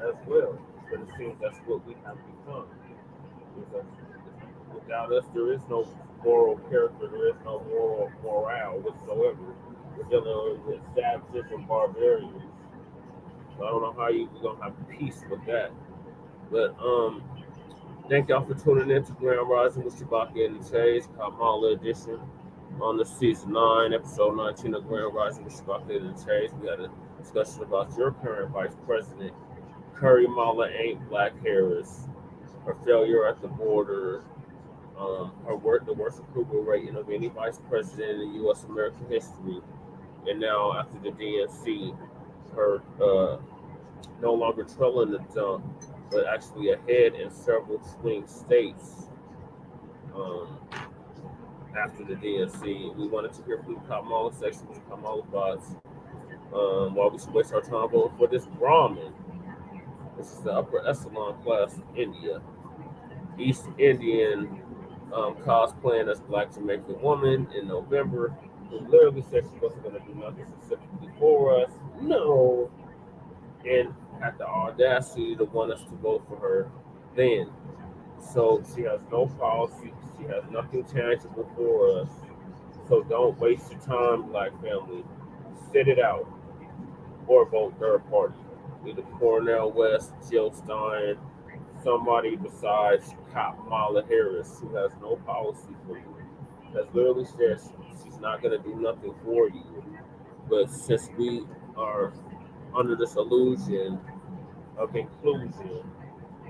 as well. But it seems that's what we have become. Because without us, there is no moral character, there is no morale whatsoever. We're dealing with savages and barbarians. So I don't know how we're gonna have peace with that. But thank y'all for tuning in to Grand Rising with Shabaka and the Chase, Kamala edition on the season 9, episode 19 of Grand Rising with Shabaka and the Chase. We had a discussion about your current vice president, Curry Mala ain't Black Harris, her failure at the border, the worst approval rating of any vice president in U.S. American history, and now after the DNC, her no longer trailing the dump, but actually ahead in several swing states after the DNC. We wanted to hear from Kamala sections, Kamala thoughts, while we should waste our time voting for this Brahmin. This is the upper echelon class of India. East Indian cosplaying as Black Jamaican woman in November, who literally said she wasn't going to do nothing specifically for us. No. And had the audacity to want us to vote for her then. So she has no policy. She has nothing tangible for us. So don't waste your time, Black family. Sit it out or vote third party. Either Cornell West, Jill Stein, somebody besides Kamala Harris, who has no policy for you, has literally said she's not going to do nothing for you. But since we are under this illusion of inclusion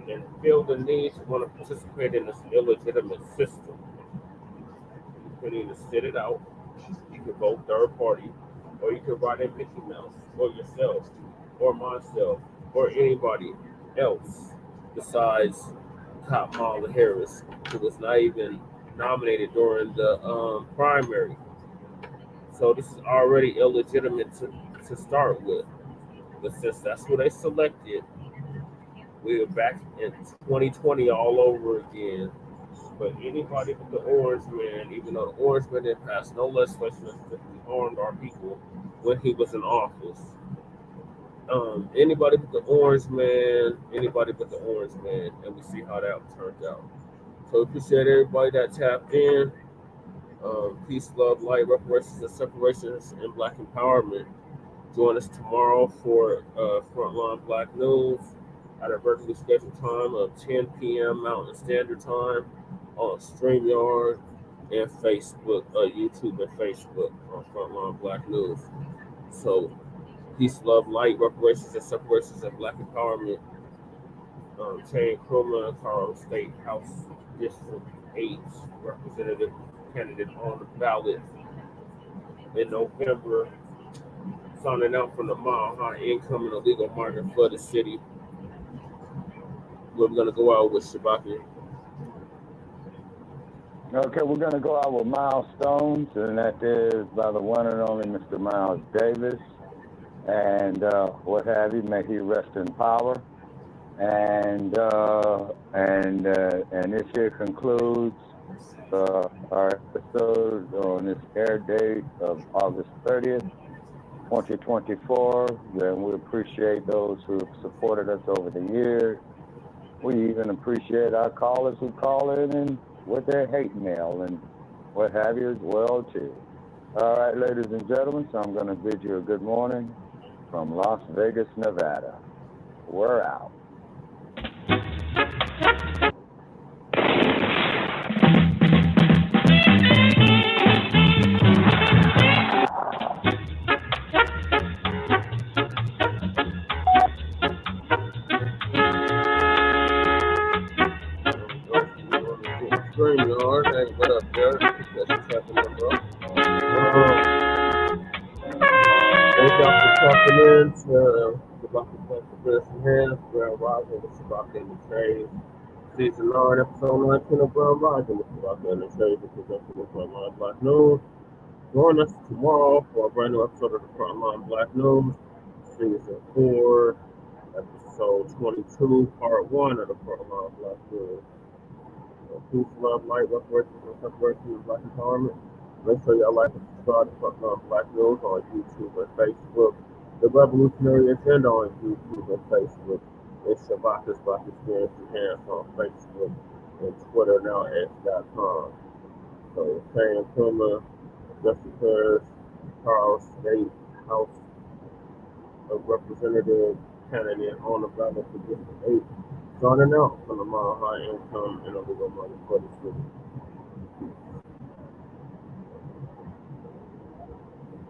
and feel the need to want to participate in this illegitimate system, you can either sit it out, you can vote third party, or you can write in Mickey Mouse, or yourself, or myself, or anybody else besides Kamala Harris, who was not even nominated during the primary. So this is already illegitimate to start with. But since that's what they selected, we are back in 2020 all over again. But anybody but the Orange Man, even though the Orange Man didn't pass no legislation that specifically harmed our people when he was in office. Anybody but the Orange Man, and we see how that turned out. So we appreciate everybody that tapped in. Peace, love, light, reparations, and separations, and Black empowerment. Join us tomorrow for Frontline Black News at our regularly scheduled time of 10 p.m. Mountain Standard Time on StreamYard and Facebook, YouTube and Facebook on Frontline Black News. So, peace, love, light, reparations, and separations, and Black empowerment. Shane Krumah, Carl State House District 8 representative candidate on the ballot in November. Signing out from the Mile High Income and Illegal Migrant Flooded City. We're going to go out with Shabaka. Okay, we're going to go out with Milestones, and that is by the one and only Mr. Miles Davis. And what have you, may he rest in power. And this here concludes our episode on this air date of August 30th. 2024, and we appreciate those who have supported us over the years. We even appreciate our callers who call in and with their hate mail, and what have you as well too. All right, ladies and gentlemen, so I'm going to bid you a good morning from Las Vegas, Nevada. We're out. StreamYard. Hey, what up, Derek? That's what's happening, bro. Thank y'all for tapping in to Shabaka Plus the Best in Hands, Grand Rising with Shabaka in the Trade. Season 9, episode 19 of Grand Rising with Shabaka in the Trade, which is up to the Frontline Black News. Join us tomorrow for a brand new episode of the Frontline Black News, Season 4, episode 22, Part 1 of the Frontline Black News. Peace, love, light, reparations, and separation of Black empowerment. Make sure y'all like and subscribe to Frontline Black News on YouTube and Facebook. The Revolutionary Agenda on YouTube and Facebook. It's Shabaka's Black Experience Enhanced on Facebook and Twitter now X.com. So, Shane Kuma, Jessica Charles State House of Representative candidate on the ballot for District 8. Starting out from the Mile High Income and Illegal Money for the City.